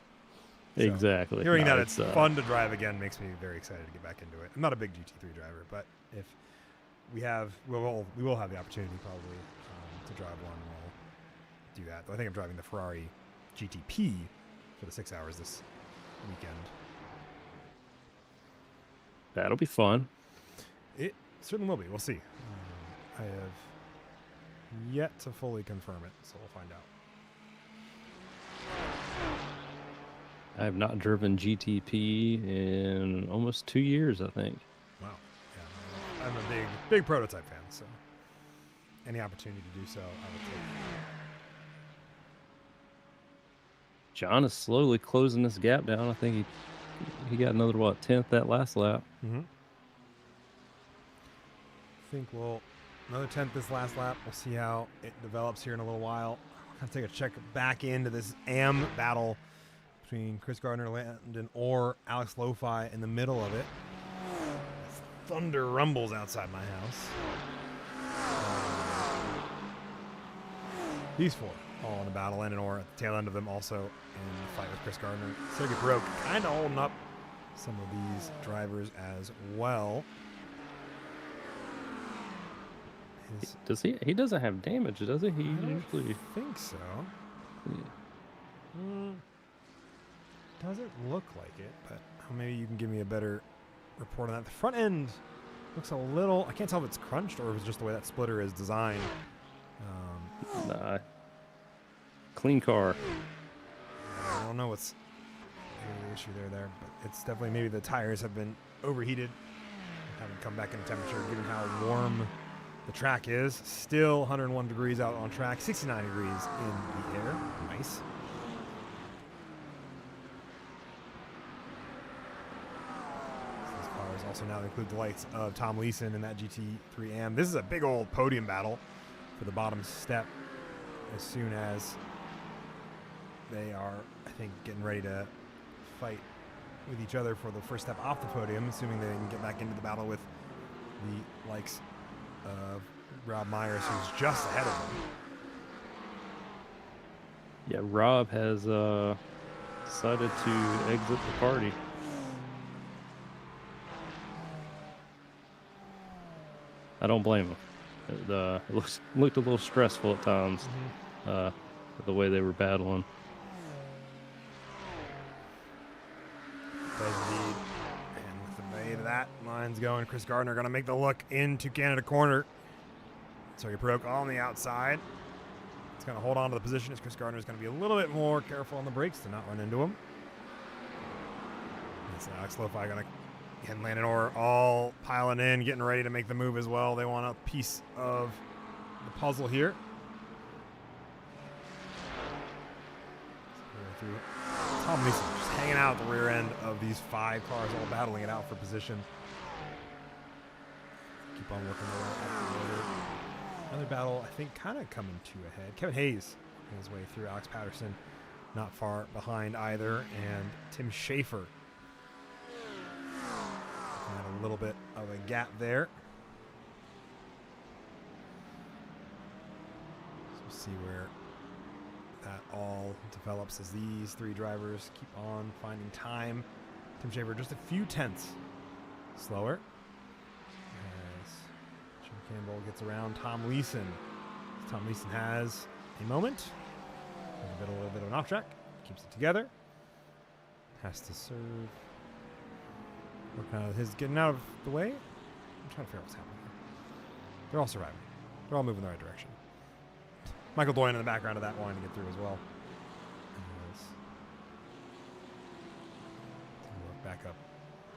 so exactly. Hearing that it's fun to drive again makes me very excited to get back into it. I'm not a big GT3 driver, but if we will have the opportunity probably to drive one, we'll do that. Though I think I'm driving the Ferrari GTP for the 6 hours this weekend. That'll be fun. It certainly will be. We'll see. I have yet to fully confirm it, so we'll find out. I have not driven GTP in almost 2 years, I think. Wow. Yeah, I'm a big prototype fan, so any opportunity to do so, I will take. John is slowly closing this gap down. I think he got another 10th that last lap. Mm-hmm. I think another 10th this last lap. We'll see how it develops here in a little while. I'm gonna take a check back into this AM battle between Chris Gardner, Landon, or Alex Lo-Fi in the middle of it. Thunder rumbles outside my house. These four all in a battle. Landon Orr at the tail end of them also in the fight with Chris Gardner. Sergey Broke kind of holding up some of these drivers as well. He doesn't have damage, does he? He usually think so. Yeah. Doesn't look like it, but maybe you can give me a better report on that. The front end looks a little, I can't tell if it's crunched or if it's just the way that splitter is designed. Nah. Clean car. I don't know what's the issue there, but it's definitely maybe the tires have been overheated, haven't come back into temperature given how warm the track is. Still 101 degrees out on track, 69 degrees in the air. Nice. These cars also now include the lights of Tom Leeson in that GT3 AM. This is a big old podium battle for the bottom step as soon as they are, I think, getting ready to fight with each other for the first step off the podium, assuming they can get back into the battle with the likes of Rob Myers, who's just ahead of them. Yeah, Rob has decided to exit the party. I don't blame him. It looked a little stressful at times, the way they were battling. Does indeed. And with the bay to that, line's going. Chris Gardner going to make the look into Canada corner. So he broke on the outside. It's going to hold on to the position as Chris Gardner is going to be a little bit more careful on the brakes to not run into him. It's Alex Lo-Fi going to, and Landon Orr all piling in, getting ready to make the move as well. They want a piece of the puzzle here. Tom Leeson just hanging out at the rear end of these 5 cars, all battling it out for position. Keep on working around. Another battle, I think, kind of coming to a head. Kevin Hayes making his way through. Alex Patterson not far behind either. And Tim Schaefer had a little bit of a gap there. So we'll see where that all develops as these 3 drivers keep on finding time. Tim Schaefer just a few tenths slower as Jim Campbell gets around Tom Leeson. Tom Leeson has a moment. A little bit of an off track. Keeps it together. Has to serve. Working out of his getting out of the way. I'm trying to figure out what's happening here. They're all surviving. They're all moving in the right direction. Michael Doyen in the background of that wanting to get through as well. Work back up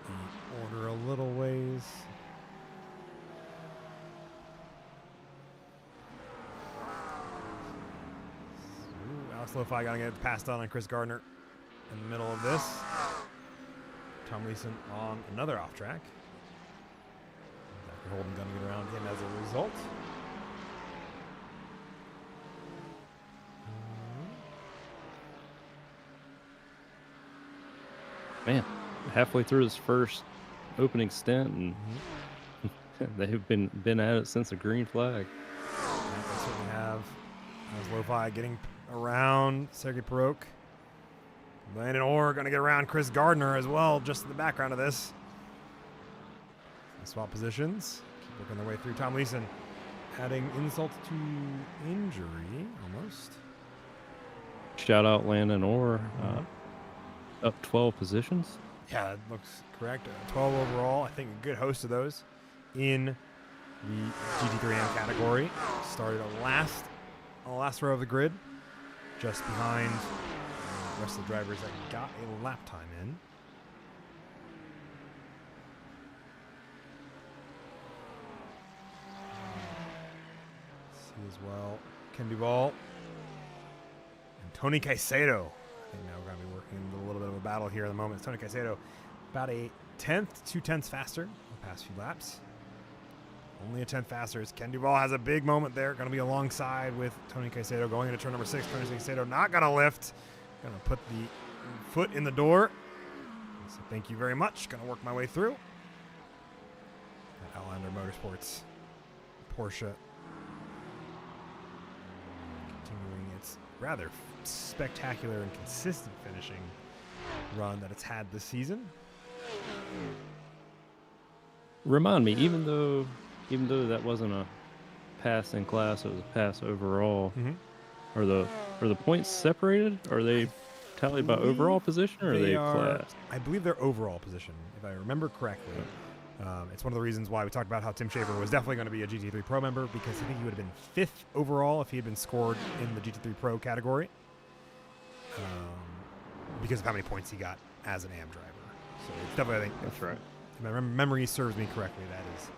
the order a little ways. Ooh, Alex Lo-Fi got to get passed on Chris Gardner in the middle of this. Tom Leeson on another off track. Zachary Holden going to get around him as a result. Man, halfway through his first opening stint, and they've been at it since the green flag. Yeah, they certainly have. As Lo-Fi getting around Sergei Perok. Landon Orr going to get around Chris Gardner as well, just in the background of this. They swap positions. Keep working their way through. Tom Leeson adding insult to injury, almost. Shout out Landon Orr. Up 12 positions. Yeah, that looks correct. 12 overall. I think a good host of those in the GT3M category. Started on the last row of the grid, just behind the rest of the drivers that got a lap time in. See as well, Ken Duvall and Tony Caicedo. I think now we're going to be working a little bit of a battle here at the moment. It's Tony Caicedo about a 10th, 2/10 faster in the past few laps. Only a 10th faster as Ken Duvall has a big moment there. Going to be alongside with Tony Caicedo going into turn number 6. Tony Caicedo not going to lift. Going to put the foot in the door. So thank you very much. Going to work my way through. At Outlander Motorsports Porsche continuing its rather spectacular and consistent finishing run that it's had this season. Remind me, even though that wasn't a pass in class, it was a pass overall. Are the points separated? Are they tallied by overall position, or are they classed? I believe they're overall position, if I remember correctly. It's one of the reasons why we talked about how Tim Schafer was definitely going to be a GT3 Pro member, because I think he would have been 5th overall if he had been scored in the GT3 Pro category, because of how many points he got as an AM driver. So it's definitely, I think, That's right. if my memory serves me correctly, that is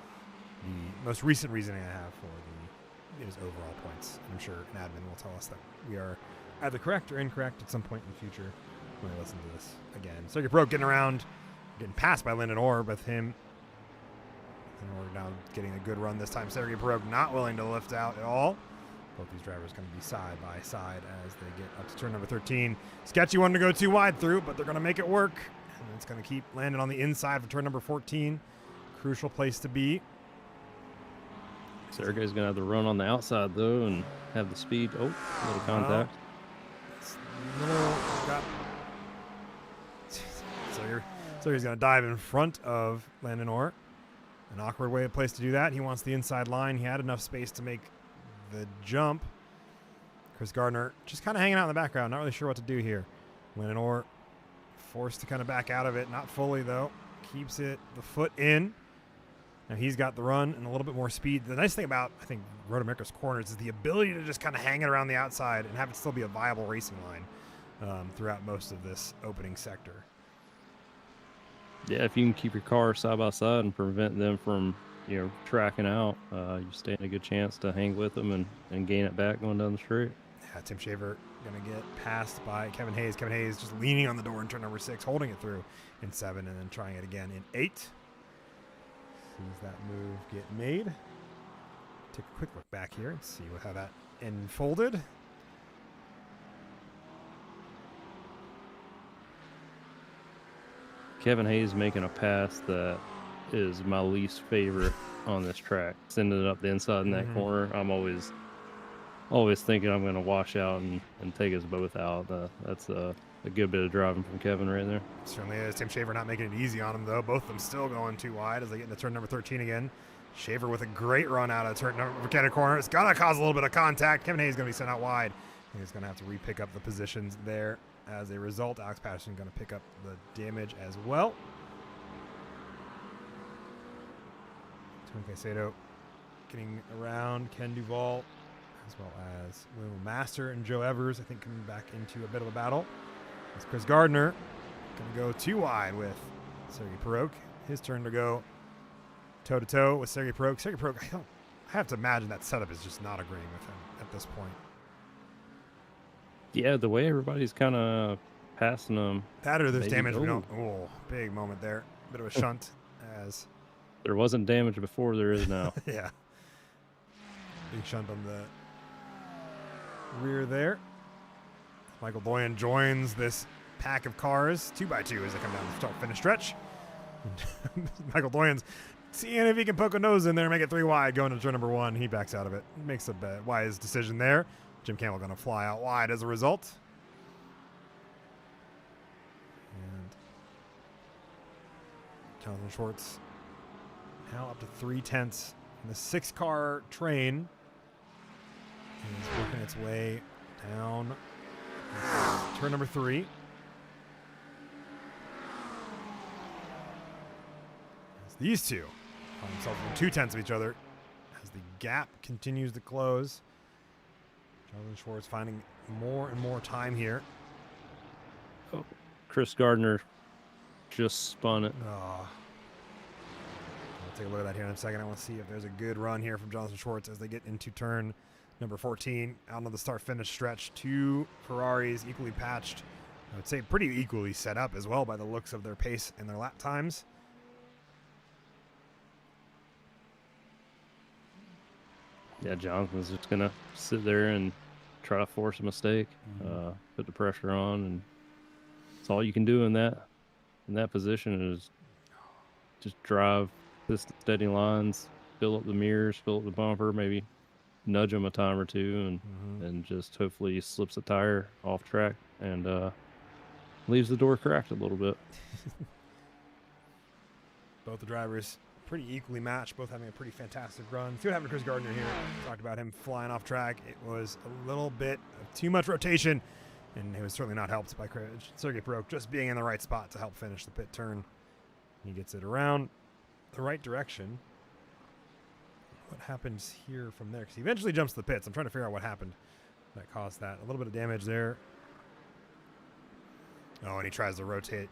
the most recent reasoning I have for his overall points. And I'm sure an admin will tell us that we are either correct or incorrect at some point in the future when we listen to this again. Sergei Perok getting around, getting passed by Landon Orr, with him. And we're now getting a good run this time. Sergei Perok not willing to lift out at all. Both these drivers going to be side by side as they get up to turn number 13. Sketchy one to go too wide through, but they're going to make it work. And it's going to keep landing on the inside for turn number 14. Crucial place to be. Sergei's going to have to run on the outside, though, and have the speed. Oh, a little contact. Sergei's going to dive in front of Landon Orr. An awkward place to do that. He wants the inside line. He had enough space to make the jump. Chris Gardner just kind of hanging out in the background, not really sure what to do here. Landon Orr forced to kind of back out of it, not fully though. Keeps it the foot in. Now he's got the run and a little bit more speed. The nice thing about, I think, Road America's corners is the ability to just kind of hang it around the outside and have it still be a viable racing line throughout most of this opening sector. Yeah, if you can keep your car side by side and prevent them from, tracking out, you stand a good chance to hang with them and gain it back going down the straight. Yeah, Tim Schafer going to get passed by Kevin Hayes. Kevin Hayes just leaning on the door in turn number 6, holding it through in 7, and then trying it again in 8. Sees that move get made. Take a quick look back here and see how that unfolded. Kevin Hayes making a pass that is my least favorite on this track. Sending it up the inside in that corner. I'm always thinking I'm going to wash out and take us both out. That's a good bit of driving from Kevin right there. Certainly is. Tim Shaver not making it easy on him, though. Both of them still going too wide as they get into turn number 13 again. Shaver with a great run out of turn number Cannon corner. It's going to cause a little bit of contact. Kevin Hayes is going to be sent out wide. He's going to have to re-pick up the positions there. As a result, Alex Patterson going to pick up the damage as well. Tony Caicedo getting around Ken Duvall, as well as Will Master and Joe Evers, I think, coming back into a bit of a battle. As Chris Gardner going to go too wide with Sergei Peruk. His turn to go toe-to-toe with Sergei Peruk. Sergei Peruk, I have to imagine that setup is just not agreeing with him at this point. Yeah, the way everybody's kind of passing him. That or there's damage. We don't. Oh, big moment there. Bit of a shunt as. There wasn't damage before, there is now. Yeah. Big shunt on the rear there. Michael Boyan joins this pack of cars 2x2 as they come down the start-finish stretch. Michael Boyan's seeing if he can poke a nose in there and make it 3 wide going to turn number 1. He backs out of it. Makes a wise decision there. Jim Campbell going to fly out wide as a result. And Jonathan Schwartz now up to 3/10. And the 6-car train is working its way down turn number 3. As these two find themselves within 2/10 of each other as the gap continues to close. Jonathan Schwartz finding more and more time here. Oh, Chris Gardner just spun it. Oh. I'll take a look at that here in a second. I want to see if there's a good run here from Jonathan Schwartz as they get into turn number 14. Out on the start-finish stretch. 2 Ferraris equally patched. I would say pretty equally set up as well by the looks of their pace and their lap times. Yeah, Jonathan's just going to sit there and try to force a mistake, put the pressure on, and that's all you can do in that position is just drive this steady lines, fill up the mirrors, fill up the bumper, maybe nudge him a time or two, and just hopefully he slips a tire off track and leaves the door cracked a little bit. Both the drivers pretty equally matched, both having a pretty fantastic run. See what happened to Chris Gardner here. Talked about him flying off track. It was a little bit of too much rotation, and it was certainly not helped by Sergei Peruk just being in the right spot to help finish the pit turn. He gets it around the right direction. What happens here from there? Because he eventually jumps to the pits. I'm trying to figure out what happened that caused that. A little bit of damage there. Oh, and he tries to rotate,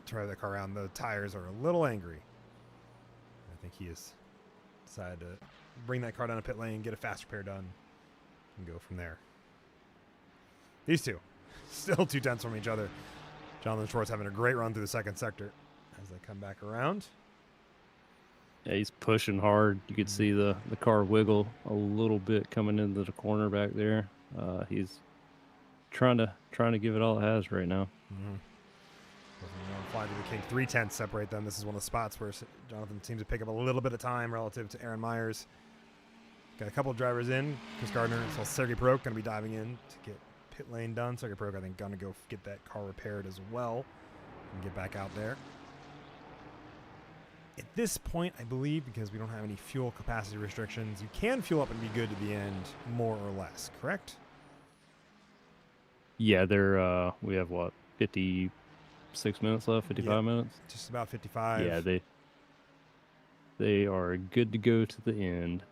try the car around. The tires are a little angry. I think he has decided to bring that car down a pit lane, get a fast repair done, and go from there. These two, still 2/10 from each other. Jonathan Schwartz having a great run through the second sector as they come back around. Yeah, he's pushing hard. You could see the car wiggle a little bit coming into the corner back there. He's trying to give it all it has right now. Fly to the king. 3/10 separate them. This is one of the spots where Jonathan seems to pick up a little bit of time relative to Aaron Myers. Got a couple of drivers in. Chris Gardner, so Sergei Peruk going to be diving in to get pit lane done. Sergei Peruk, I think, going to go get that car repaired as well and get back out there. At this point, I believe, because we don't have any fuel capacity restrictions, you can fuel up and be good to the end, more or less, correct? Yeah, we have what, 56 minutes left, 55 minutes? Just about 55. Yeah, they are good to go to the end.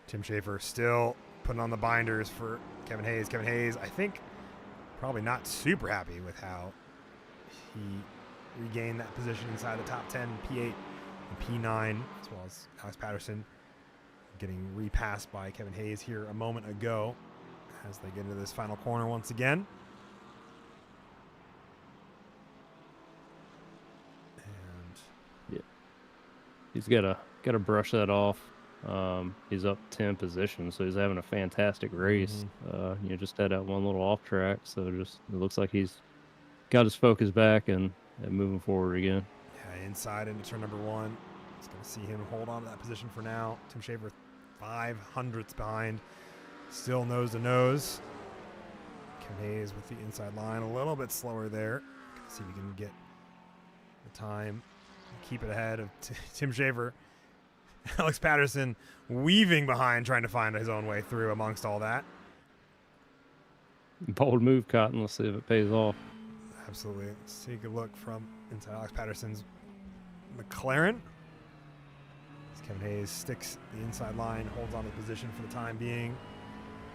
Tim Schaefer still putting on the binders for Kevin Hayes. Kevin Hayes, I think, probably not super happy with how he regained that position inside the top 10, P8 and P9, as well as Alex Patterson getting repassed by Kevin Hayes here a moment ago as they get into this final corner once again. And he's got to brush that off. He's up 10 positions, so he's having a fantastic race. Just had that one little off track, so just it looks like he's got his focus back and moving forward again. Yeah, inside into turn number 1. It's going to see him hold on to that position for now. Tim Schaefer 500ths behind, still nose to nose. Kevin Hayes with the inside line, a little bit slower there. See if we can get the time, keep it ahead of Tim Shaver. Alex Patterson weaving behind, trying to find his own way through amongst all that. Bold move, Cotton. Let's see if it pays off. Absolutely. Let's take a look from inside Alex Patterson's McLaren. As Kevin Hayes sticks the inside line, holds on to the position for the time being.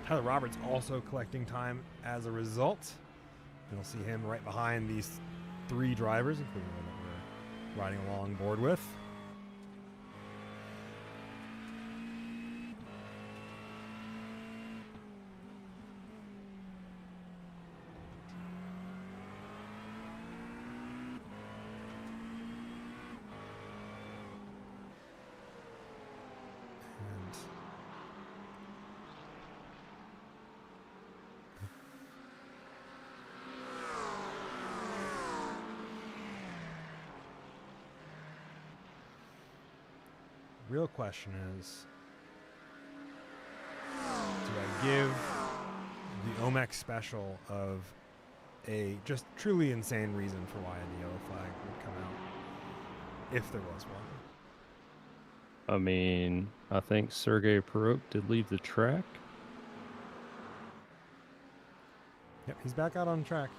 Tyler Roberts also collecting time as a result. You'll see him right behind these 3 drivers, including the one that we're riding along board with. Real question is, do I give the OMEC special of a just truly insane reason for why the yellow flag would come out, if there was one? I mean, I think Sergei Peruk did leave the track. Yep, he's back out on track.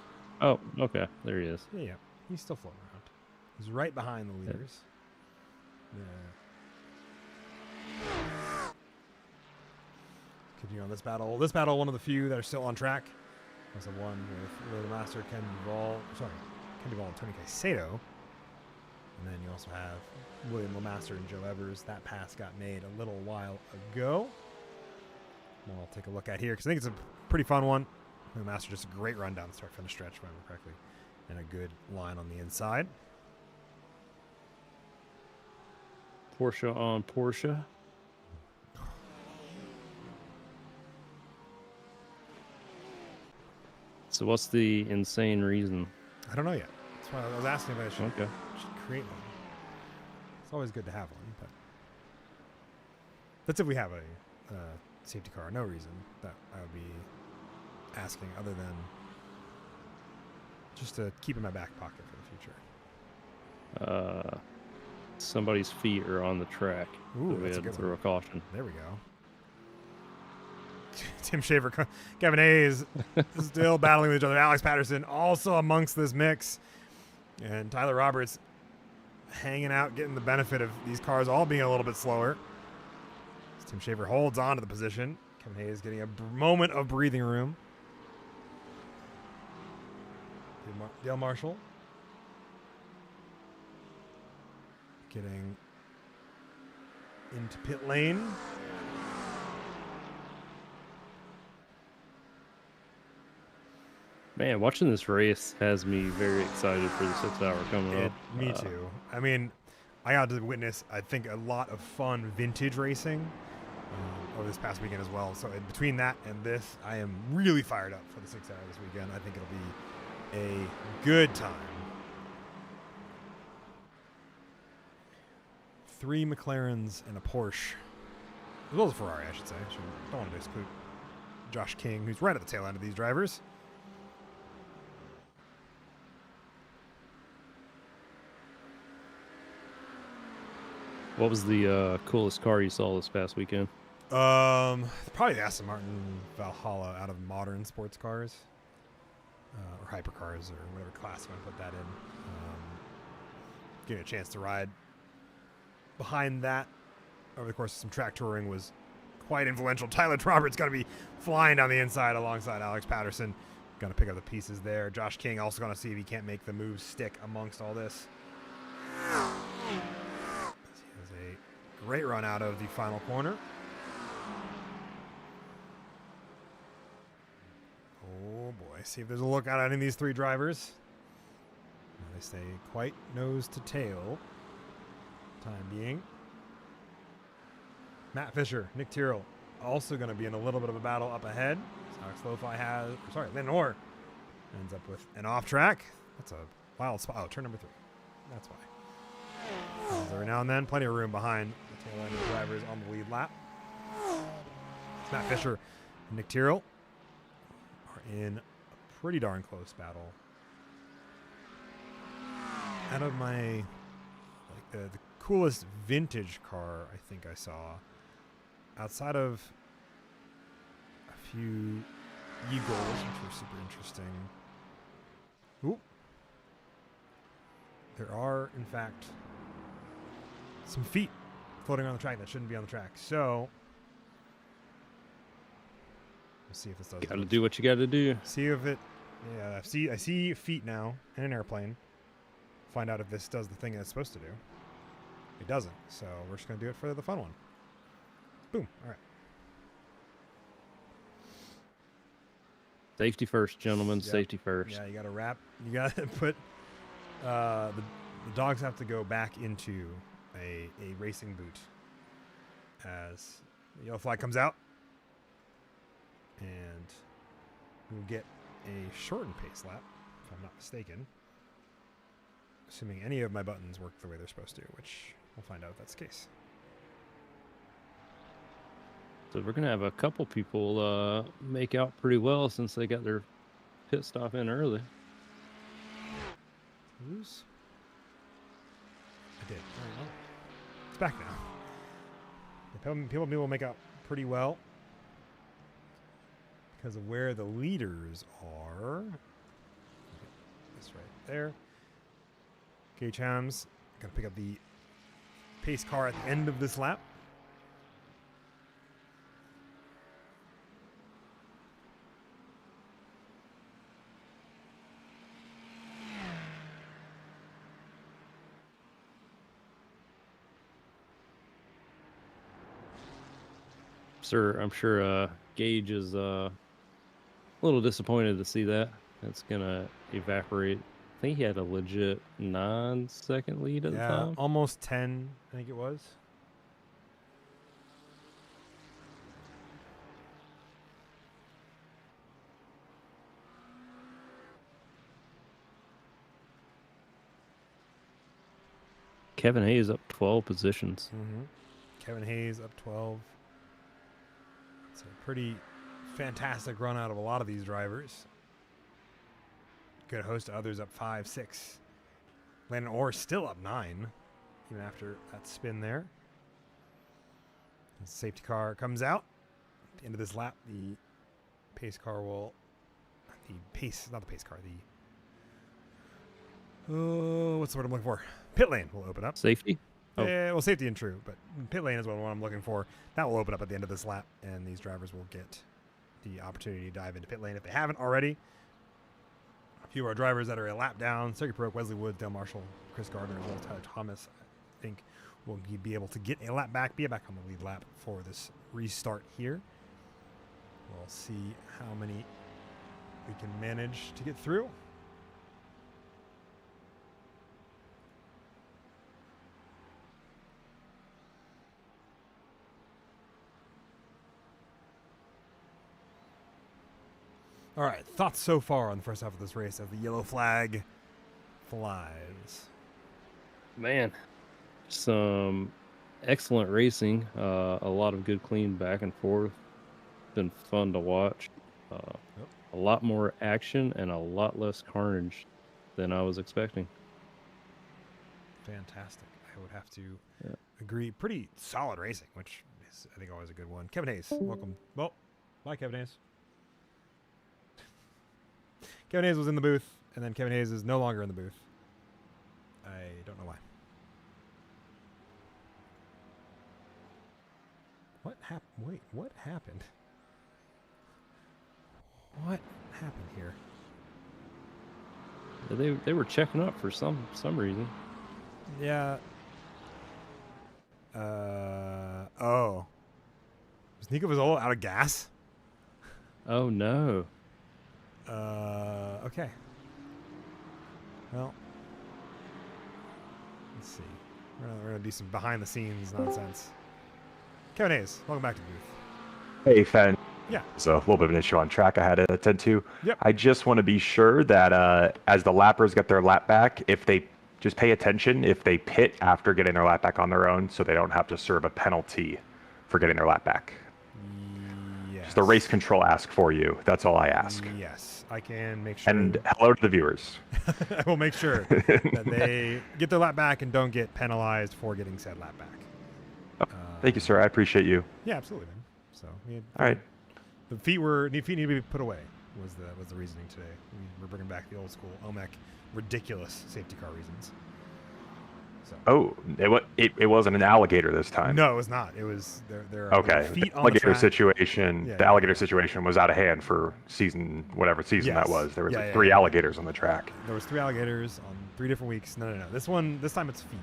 Oh, okay. There he is. Yeah, he's still floating around. He's right behind the leaders. Yeah. Continue on this battle. This battle, one of the few that are still on track. Was the one with Will Master, Ken Duvall and Tony Caicedo. And then you also have William LeMaster and Joe Evers. That pass got made a little while ago. One I'll take a look at here because I think it's a pretty fun one. LeMaster just a great run down the start from the stretch, if I remember correctly. And a good line on the inside. Porsche on Porsche. So what's the insane reason? I don't know yet. That's why I was asking if I should create one. It's always good to have one, but that's if we have a safety car. No reason that I would be asking other than just to keep in my back pocket for the future. Somebody's feet are on the track. Ooh, so we that's had a to good throw one. a caution. There we go. Tim Shaver, Kevin Hayes still battling with each other. Alex Patterson also amongst this mix. And Tyler Roberts hanging out, getting the benefit of these cars all being a little bit slower. As Tim Shaver holds on to the position. Kevin Hayes getting a moment of breathing room. Dale Marshall getting into pit lane. Man, watching this race has me very excited for the 6 hour coming up. Me too. I mean, I got to witness, I think, a lot of fun vintage racing over this past weekend as well. So between that and this, I am really fired up for the 6 hour this weekend. I think it'll be a good time. 3 McLarens and a Porsche, as well as a Ferrari, I should say. Don't want to exclude Josh King, who's right at the tail end of these drivers. What was the coolest car you saw this past weekend? Probably the Aston Martin Valhalla out of modern sports cars, or hypercars, or whatever class you want to put that in. Getting a chance to ride behind that over the course of some track touring was quite influential. Tyler Roberts going to be flying down the inside alongside Alex Patterson. Going to pick up the pieces there. Josh King also going to see if he can't make the moves stick amongst all this. Great run out of the final corner. Oh boy, see if there's a lookout on any of these 3 drivers. They stay quite nose to tail. Time being. Matt Fisher, Nick Tyrrell, also going to be in a little bit of a battle up ahead. Alex Lo-Fi has, Lynn Orr ends up with an off track. That's a wild spot. Oh, turn number 3. That's why. Every now and then, plenty of room behind the tail end of the drivers on the lead lap. Matt Fisher and Nick Tyrrell are in pretty darn close battle. Out of my, like the coolest vintage car I think I saw, outside of a few Eagles, which were super interesting. Ooh. There are, in fact, some feet floating on the track that shouldn't be on the track. So, we'll see if this does. Got to do what you got to do. See if it. Yeah, I see feet now in an airplane. Find out if this does the thing it's supposed to do. It doesn't, so we're just gonna do it for the fun one. Boom. All right. Safety first, gentlemen. Yep. Safety first. Yeah, you got to wrap. You got to put. The dogs have to go back into a racing boot as the yellow flag comes out, and we'll get a shortened pace lap, if I'm not mistaken. Assuming any of my buttons work the way they're supposed to, which we'll find out if that's the case. So we're going to have a couple people make out pretty well since they got their pit stop in early. Lose? I did. All right, well, it's back now. People will make out pretty well because of where the leaders are. This right there. Gage Hams going to pick up the pace car at the end of this lap. I'm sure Gage is a little disappointed to see that. It's going to evaporate. I think he had a legit 9-second lead at the time. Almost 10, I think it was. Kevin Hayes up 12 positions. Mm-hmm. Kevin Hayes up 12. It's a pretty fantastic run out of a lot of these drivers. Good host of others up 5, 6. Landon Orr still up 9, even after that spin there. The safety car comes out. At the end of this lap, the pace car will... not the pace car, what's the word I'm looking for? Pit lane will open up. Safety? Oh. Well, safety and true, but pit lane is what I'm looking for. That will open up at the end of this lap, and these drivers will get the opportunity to dive into pit lane if they haven't already. A few of our drivers that are a lap down, Sergey Perot, Wesley Woods, Dale Marshall, Chris Gardner, as well as Tyler Thomas, I think will be able to get a lap back, be back on the lead lap for this restart here. We'll see how many we can manage to get through. All right, thoughts so far on the first half of this race as the yellow flag flies? Man, some excellent racing. A lot of good clean back and forth. Been fun to watch. A lot more action and a lot less carnage than I was expecting. Fantastic. I would have to agree. Pretty solid racing, which is, I think, always a good one. Kevin Hayes, welcome. Well, bye, Kevin Hayes. Kevin Hayes was in the booth, and then Kevin Hayes is no longer in the booth. I don't know why. What happened? Wait, what happened? What happened here? They were checking up for some reason. Yeah. Oh. Was Nico Vizzola out of gas? Oh no. Okay. Well, let's see. We're gonna do some behind the scenes nonsense. Kevin Hayes, welcome back to the booth. Hey, Fen. Yeah. There's a little bit of an issue on track I had to attend to. Yep. I just want to be sure that as the lappers get their lap back, if they just pay attention, if they pit after getting their lap back on their own, so they don't have to serve a penalty for getting their lap back. Yes. the race control ask for you. That's all I ask. Yes, I can make sure. And hello to the viewers. I will make sure that they get their lap back and don't get penalized for getting said lap back. Thank you, sir. I appreciate you. Yeah, absolutely, man. So All right. the feet need to be put away. Was the reasoning today? We're bringing back the old school OMEC ridiculous safety car reasons. So. Oh, it wasn't an alligator this time. No, it was not. It was there. Okay. Feet The on the alligator track. situation. Yeah, the alligator situation was out of hand for whatever season that Yes. was. There was Yeah, three yeah. alligators on the track. There was 3 alligators on 3 different weeks. No. This time it's feet.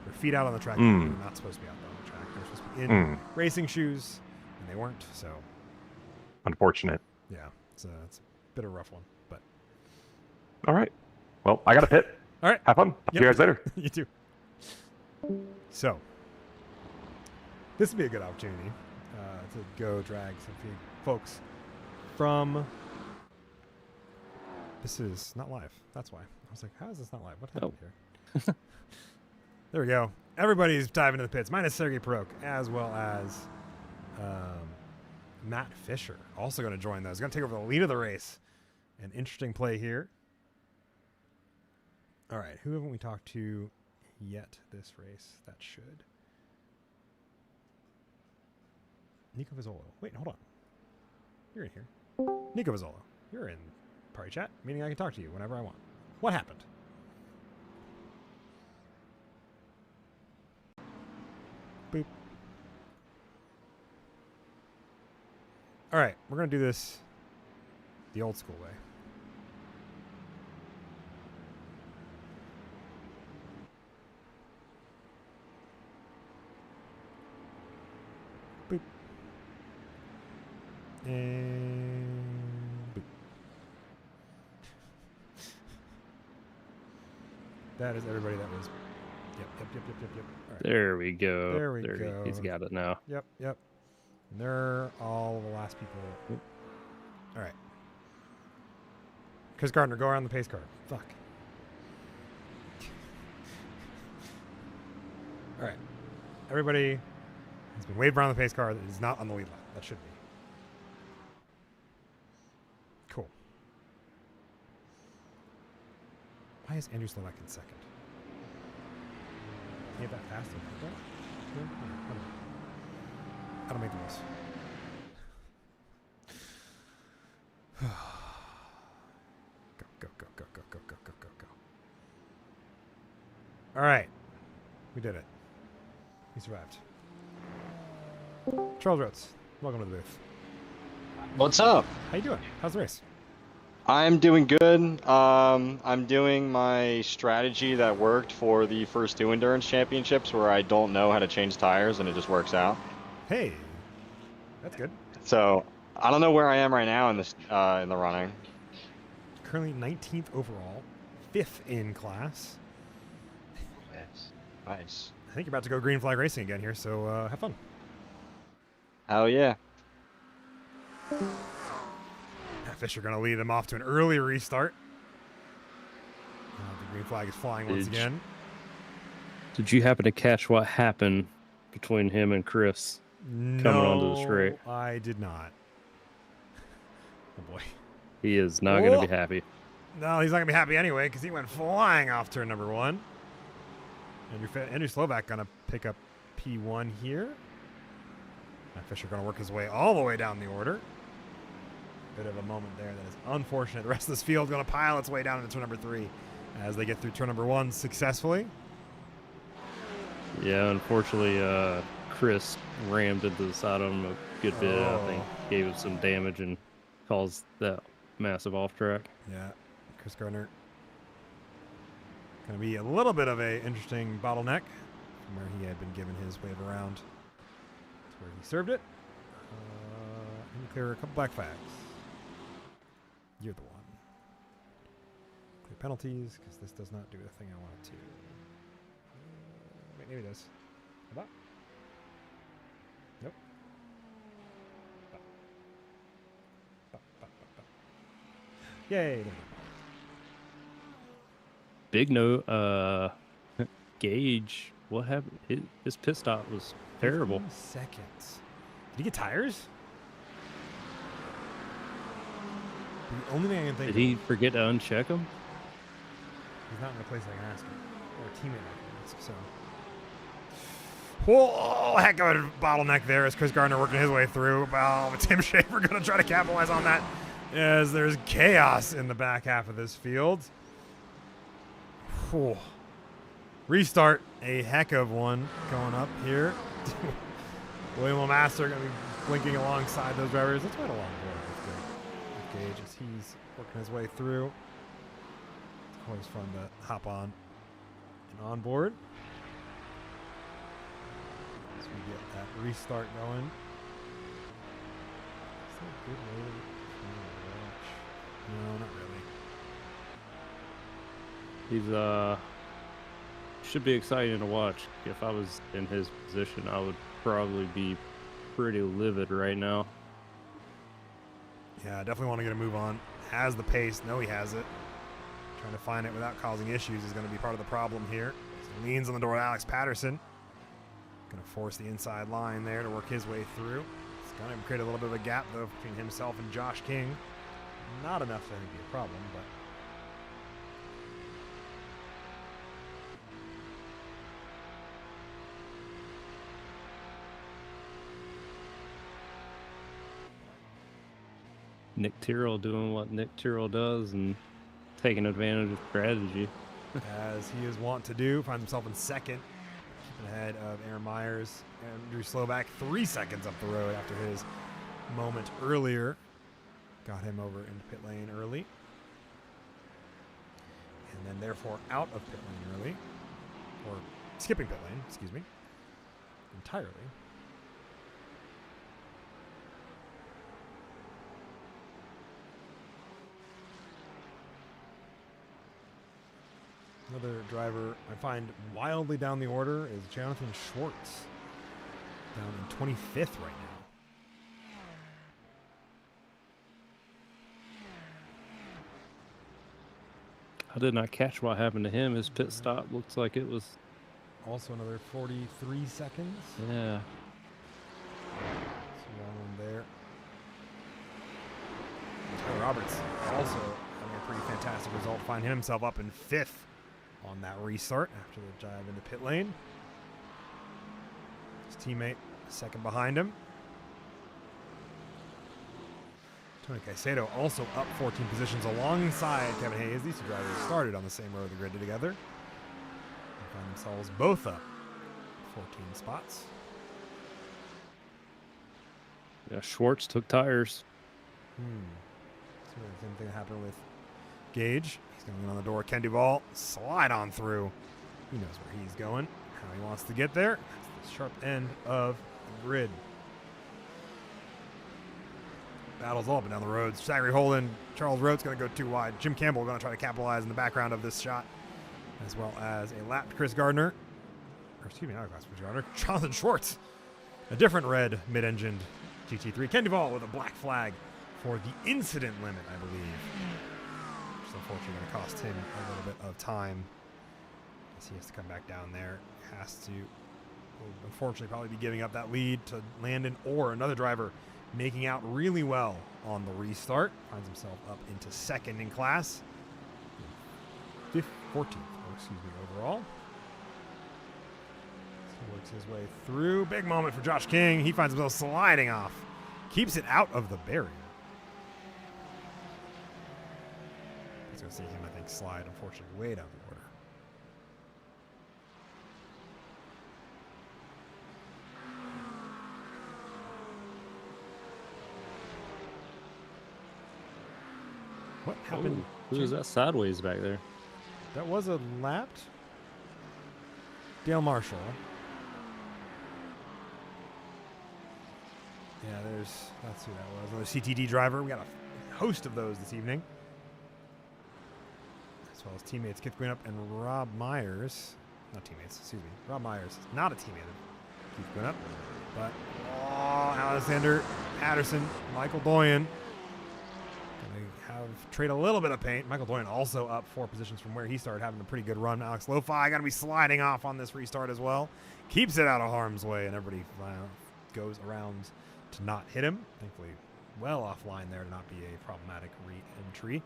Their feet out on the track. Mm. They're not supposed to be out on the track. They're supposed to be in racing shoes, and they weren't. So Unfortunate. yeah, it's a bit of a rough one. But All right. Well, I got a pit. all right, Have fun. See you guys later. you too. So this would be a good opportunity to go drag some folks from. This is not live. That's why I was like, "How is this not live? What happened here?" There we go. Everybody's diving into the pits, minus Sergey Perok, as well as Matt Fisher, also going to join those. Going to take over the lead of the race. An interesting play here. All right, who haven't we talked to yet this race? That should. Nico Vizzolo. Wait, hold on. You're in here. Nico Vizzolo, you're in party chat, meaning I can talk to you whenever I want. What happened? Boop. All right, we're going to do this the old school way. Boop. And boop. That is everybody that was. Yep. All right. There we go. There we go. He's got it now. Yep. And they're all the last people. All right. Chris Gardner, go around the pace car. Fuck. All right. Everybody has been waved around the pace car that is not on the lead lap. That should be. Cool. Why is Andrew Slovak in second? Can you have that faster? Yeah, I don't make the rules. Go. All right. We did it. We survived. Charles Rhodes, welcome to the booth. What's up? How you doing? How's the race? I'm doing good. I'm doing my strategy that worked for the first 2 endurance championships where I don't know how to change tires and it just works out. Hey, that's good. So I don't know where I am right now in this in the running. Currently 19th overall, 5th in class. Nice. I think you're about to go green flag racing again here, so have fun. Hell yeah. Fisher going to lead them off to an early restart. The green flag is flying once again. Did you happen to catch what happened between him and Chris coming onto the straight? I did not. Oh boy. He is not going to be happy. No, he's not going to be happy anyway because he went flying off turn number 1. Andrew Slovak going to pick up P1 here. Matt Fisher going to work his way all the way down the order. Bit of a moment there that is unfortunate. The rest of this field going to pile its way down into turn number 3 as they get through turn number 1 successfully. Yeah, unfortunately, Chris rammed into the side of him a good bit. I think gave him some damage and caused that massive off track. Yeah, Chris Gardner going to be a little bit of a interesting bottleneck from where he had been given his wave around to where he served it. And clear a couple black flags. You're the one. Clear penalties, because this does not do the thing I want it to. Wait, maybe it does. How about? Nope. Yay. Big note, Gage, what happened? His pit stop was terrible. 15 seconds. Did he get tires? The only thing I can think Did of, he forget to uncheck him? he's not in a place I can ask him. Or a teammate I can ask, so. Whoa, heck of a bottleneck there as Chris Gardner working his way through. Well, Tim Schaefer going to try to capitalize on that as there's chaos in the back half of this field. Whew. Restart, a heck of one going up here. William Master going to be blinking alongside those drivers. Let's wait a long board with Gage as he's working his way through. It's always fun to hop on and on board. So we get that restart going. Is that a good way to watch? No, not really. He's should be exciting to watch. If I was in his position, I would probably be pretty livid right now. Yeah, definitely want to get a move on. Has the pace. No, he has it. Trying to find it without causing issues is going to be part of the problem here. So leans on the door to Alex Patterson. Going to force the inside line there to work his way through. It's going to create a little bit of a gap, though, between himself and Josh King. Not enough to, I think, be a problem, but... Nick Tyrrell doing what Nick Tyrrell does and taking advantage of strategy. As he is wont to do, finds himself in second, keeping ahead of Aaron Myers. Andrew Slowback 3 seconds up the road after his moment earlier. Got him over into pit lane early. And then therefore out of pit lane early. Or skipping pit lane, excuse me. Entirely. Another driver I find wildly down the order is Jonathan Schwartz, down in 25th right now. I did not catch what happened to him. His pit stop looks like it was... Also another 43 seconds. Yeah. So one there. Tyler Roberts also having a pretty fantastic result, finding himself up in 5th on that restart after the dive into pit lane. His teammate second behind him. Tony Caicedo also up 14 positions alongside Kevin Hayes. These two drivers started on the same row of the grid together. They find themselves both up 14 spots. Yeah, Schwartz took tires. So the same thing happened with Gage. He's going in on the door. Ken Duvall, slide on through. He knows where he's going, how he wants to get there. That's the sharp end of the grid. Battles all up and down the roads. Zachary Holden, Charles Rhodes going to go too wide. Jim Campbell going to try to capitalize in the background of this shot, as well as a lapped Chris Gardner. Or excuse me, not a lapped Chris Gardner. Jonathan Schwartz, a different red mid-engined GT3. Ken Duvall with a black flag for the incident limit, I believe. Which is unfortunately going to cost him a little bit of time, as he has to come back down there. Has to, will unfortunately, probably be giving up that lead to Landon or another driver making out really well on the restart. Finds himself up into second in class. 14th, overall. So works his way through. Big moment for Josh King. He finds himself sliding off. Keeps it out of the barrier. He's going to see him, I think, slide, unfortunately, way down the order. What happened? Who is that sideways back there? That was a lapped Dale Marshall. Yeah, that's who that was. Another CTD driver. We got a host of those this evening. As well as teammates Keith Greenup and Rob Myers. Not teammates, excuse me. Rob Myers is not a teammate of Keith Greenup. But, Alexander Patterson, Michael Doyen. Trade a little bit of paint. Michael Doyen also up 4 positions from where he started, having a pretty good run. Alex Lo-Fi got to be sliding off on this restart as well. Keeps it out of harm's way, and everybody goes around to not hit him. Thankfully, well offline there to not be a problematic re-entry.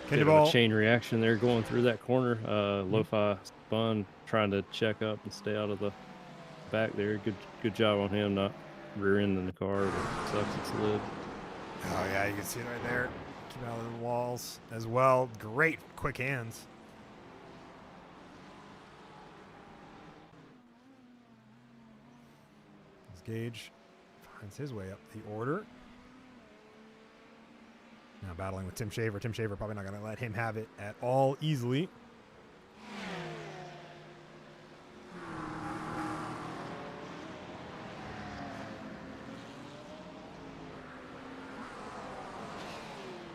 Bit of a chain reaction there going through that corner. Lo-Fi spun, trying to check up and stay out of the back there. Good job on him not rear-ending the car, but sucks it slid. Oh yeah, you can see it right there. Keep out of the walls as well. Great quick hands. As Gage finds his way up the order. Now battling with Tim Shaver. Tim Shaver probably not going to let him have it at all easily.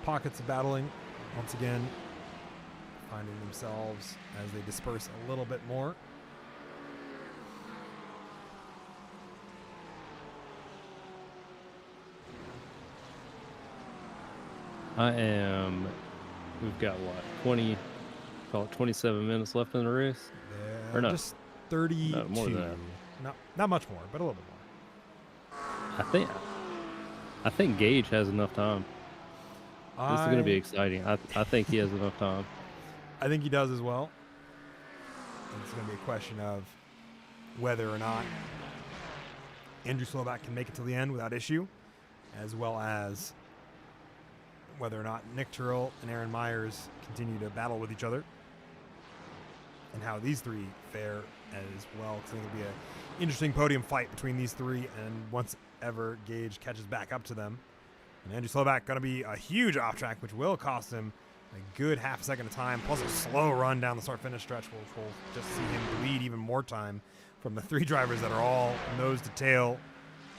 Pockets of battling once again, finding themselves as they disperse a little bit more. We've got what, 27 minutes left in the race? Or no, just 32. No, more than that. Not much more, but a little bit more. I think Gage has enough time. This is going to be exciting. I think he has enough time. I think he does as well. It's going to be a question of whether or not Andrew Slovak can make it to the end without issue, as well as whether or not Nick Turrell and Aaron Myers continue to battle with each other, and how these three fare as well. Because I think it'll be an interesting podium fight between these three, and once ever Gage catches back up to them. And Andrew Slovak going to be a huge off track, which will cost him a good half a second of time, plus a slow run down the start-finish stretch, which will just see him bleed even more time from the three drivers that are all nose to tail,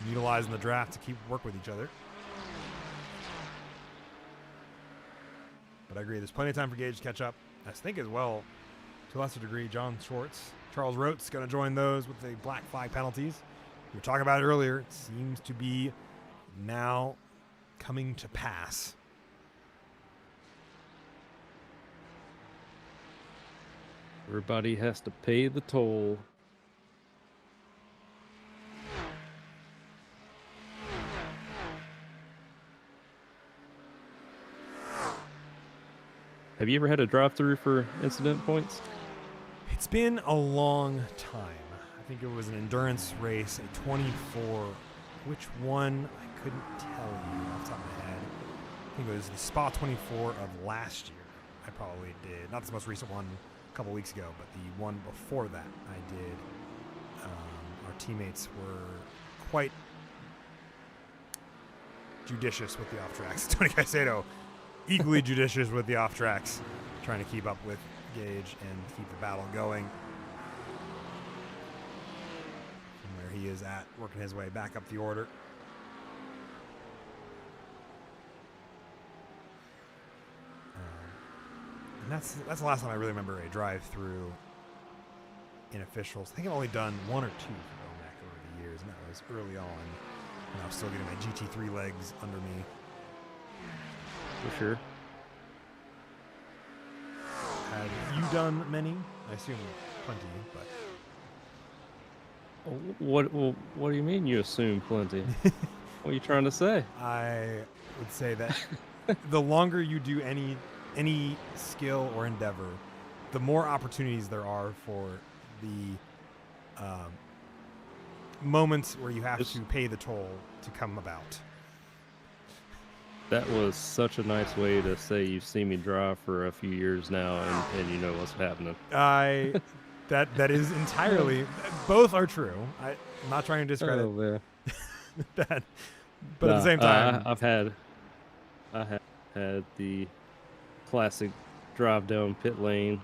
utilizing the draft to keep work with each other. But I agree, there's plenty of time for Gage to catch up. I think as well, to a lesser degree, John Schwartz, Charles Rote's going to join those with the black flag penalties. We were talking about it earlier. It seems to be now coming to pass. Everybody has to pay the toll. Have you ever had a drive-through for incident points? It's been a long time. I think it was an endurance race, a 24. Which one? I couldn't tell you off the top of my head. I think it was the Spa 24 of last year. I probably did. Not the most recent one a couple weeks ago, but the one before that I did. Our teammates were quite judicious with the off-tracks. Tony Caicedo, equally judicious with the off-tracks, trying to keep up with Gage and keep the battle going. From where he is at, working his way back up the order. And that's the last time I really remember a drive-through in officials. I think I've only done one or two for OMEC over the years, and that was early on when I was still getting my GT3 legs under me. For sure. Have you done many? I assume plenty, but What do you mean you assume plenty? What are you trying to say? I would say that the longer you do any skill or endeavor, the more opportunities there are for the moments where you have to pay the toll to come about. That was such a nice way to say you've seen me drive for a few years now, and you know what's happening. That is entirely, both are true. I'm not trying to discredit that, but at the same time, I have had the classic drive down pit lane,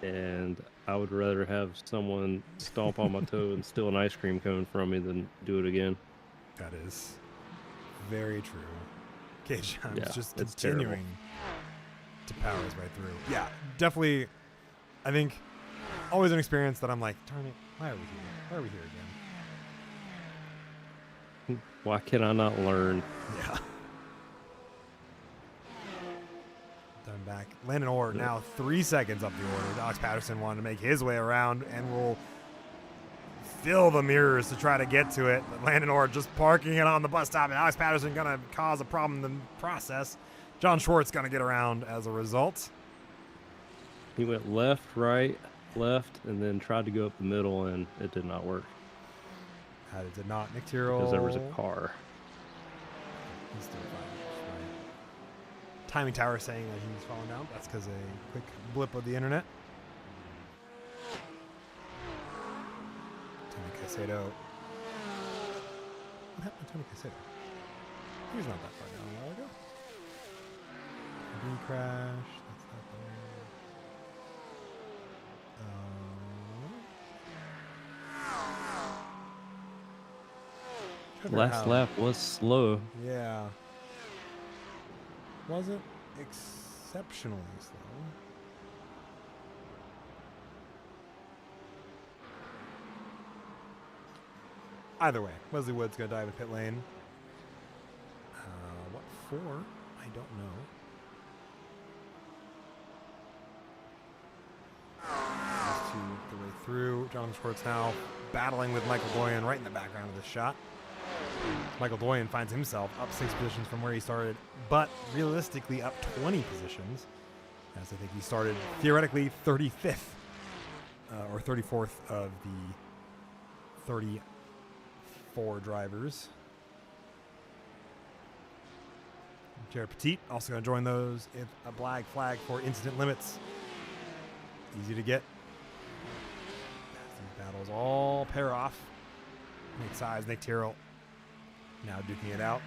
and I would rather have someone stomp on my toe and steal an ice cream cone from me than do it again. That is very true. Gage John's just it's continuing to power his way through. Yeah, definitely. I think always an experience that I'm like, darn it, why are we here? Why are we here again? Why can I not learn? Yeah. Done back. Landon Orr now 3 seconds up the order. Alex Patterson wanted to make his way around and will fill the mirrors to try to get to it. But Landon Orr just parking it on the bus stop, and Alex Patterson going to cause a problem in the process. John Schwartz going to get around as a result. He went left, right, left, and then tried to go up the middle, and it did not work It did not. Nick Tyrrell. because there was a car. He's still fine. Timing tower saying that he's falling down. That's because a quick blip of the internet. Tony Caicedo. What happened to Tony Caicedo? He was not that far down a while ago. B crash. That's not there. Last lap was slow. Yeah. Wasn't exceptionally slow. Either way, Wesley Wood's going to dive in pit lane. What for? I don't know. To the way through. Jonathan Schwartz now battling with Michael Doyen right in the background of this shot. Michael Doyen finds himself up 6 positions from where he started, but realistically up 20 positions, as I think he started theoretically 35th or 34th of the 34 drivers. Jared Petit also going to join those. If a black flag for incident limits. Easy to get. These battles all pair off. Nick Size, Nick Tyrrell now duking it out.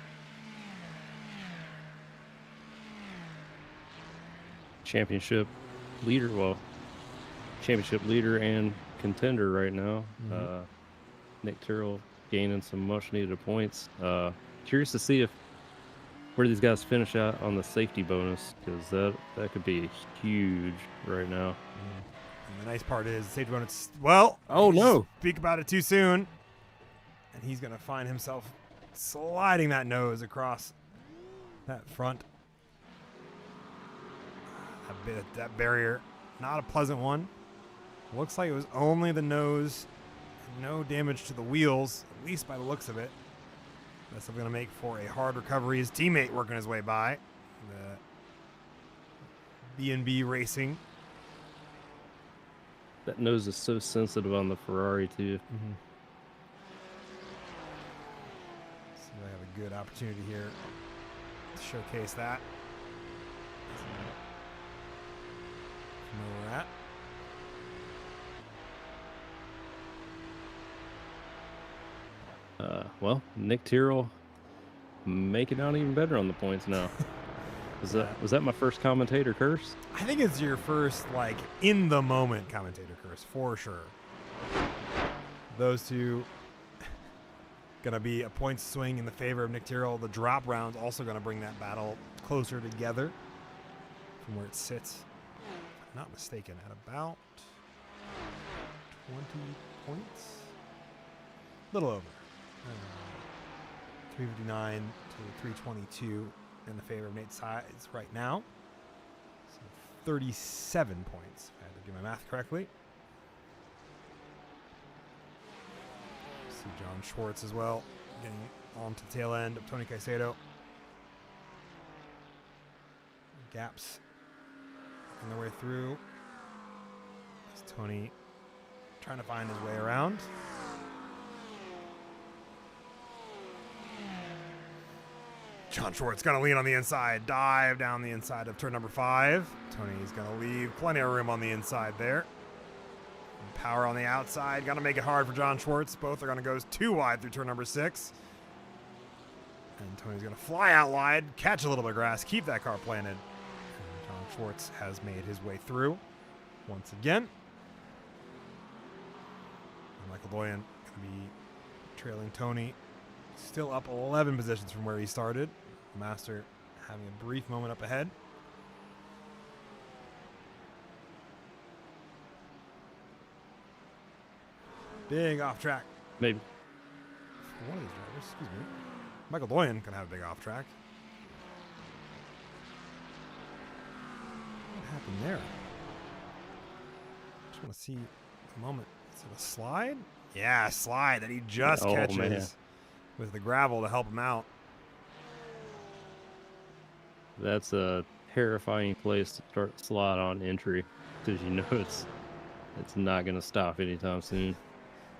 Championship leader and contender right now. Nick Tyrrell gaining some much needed points. Curious to see where these guys finish out on the safety bonus, because that could be huge right now. And the nice part is safety bonus. Well, oh no! Speak about it too soon, and he's going to find himself sliding that nose across that front. That barrier, not a pleasant one. Looks like it was only the nose, no damage to the wheels, at least by the looks of it. That's going to make for a hard recovery. His teammate working his way by. The B&B Racing. That nose is so sensitive on the Ferrari too. So I have a good opportunity here to showcase that. Know where we're at. Well, Nick Tyrrell making out even better on the points now. Was that my first commentator curse? I think it's your first, like, in the moment commentator curse, for sure. Those two gonna be a point swing in the favor of Nick Tyrrell. The drop round's also gonna bring that battle closer together from where it sits. If I'm not mistaken, at about 20 points. A little over. 359 to 322 in the favor of Nate Sides right now. So 37 points, if I had to do my math correctly. See John Schwartz as well, getting on to the tail end of Tony Caicedo. Gaps on their way through. It's Tony trying to find his way around. John Schwartz going to lean on the inside, dive down the inside of turn number 5. Tony's going to leave plenty of room on the inside there. And power on the outside, going to make it hard for John Schwartz. Both are going to go too wide through turn number 6. And Tony's going to fly out wide, catch a little bit of grass, keep that car planted. And John Schwartz has made his way through once again. And Michael Doyen going to be trailing Tony. Still up 11 positions from where he started. Master having a brief moment up ahead. Big off track. Maybe. For one of these drivers, excuse me. Michael Doyen can have a big off track. What happened there? Just want to see a moment. Is it a slide? Yeah, slide that he just Oh, catches man. with the gravel to help him out. That's a terrifying place to start the slide on entry because you know it's not going to stop anytime soon.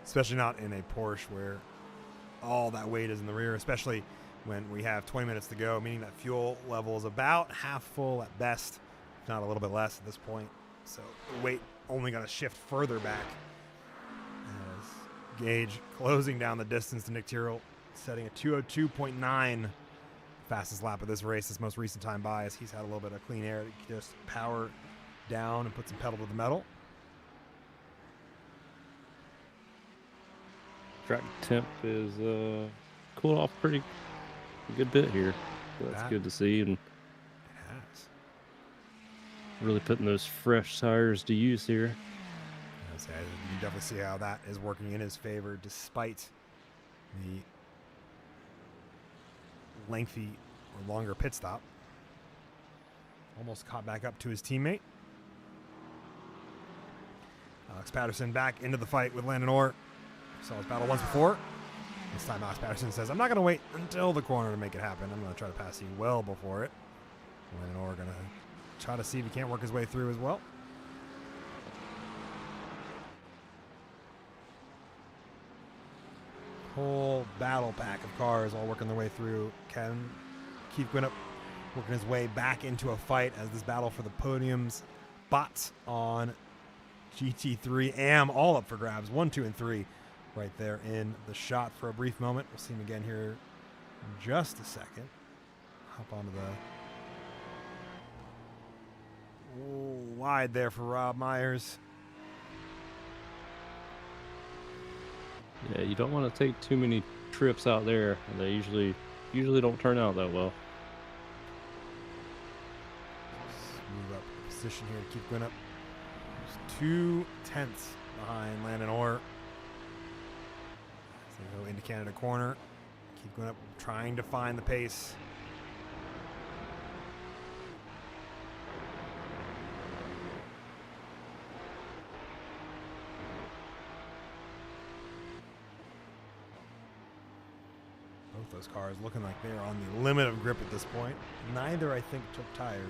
Especially not in a Porsche where all that weight is in the rear, especially when we have 20 minutes to go, meaning that fuel level is about half full at best, if not a little bit less at this point. So the weight only going to shift further back. As Gage closing down the distance to Nick Tyrrell, setting a 2:02.9 fastest lap of this race, his most recent time by, as he's had a little bit of clean air to just power down and put some pedal to the metal. Track temp is cooled off pretty good bit here. So that's That- good to see, and It has. really putting those fresh tires to use here. You can definitely see how that is working in his favor despite the lengthy or longer pit stop. Almost caught back up to his teammate. Alex Patterson back into the fight with Landon Orr. Saw his battle once before. This time Alex Patterson says, I'm not going to wait until the corner to make it happen. I'm going to try to pass you well before it. Landon Orr going to try to see if he can't work his way through as well. Whole battle pack of cars all working their way through. Keith Quinnip working his way back into a fight as this battle for the podiums. Bots on GT3 AM all up for grabs. 1, 2, and 3 right there in the shot for a brief moment. We'll see him again here in just a second. Hop onto the wide there for Rob Myers. Yeah, you don't want to take too many trips out there. They usually don't turn out that well. Move up position here to keep going up. Just 2/10 behind Landon Orr. So they go into Canada corner. Keep going up, trying to find the pace. Both those cars looking like they're on the limit of grip at this point. Neither, I think, took tires.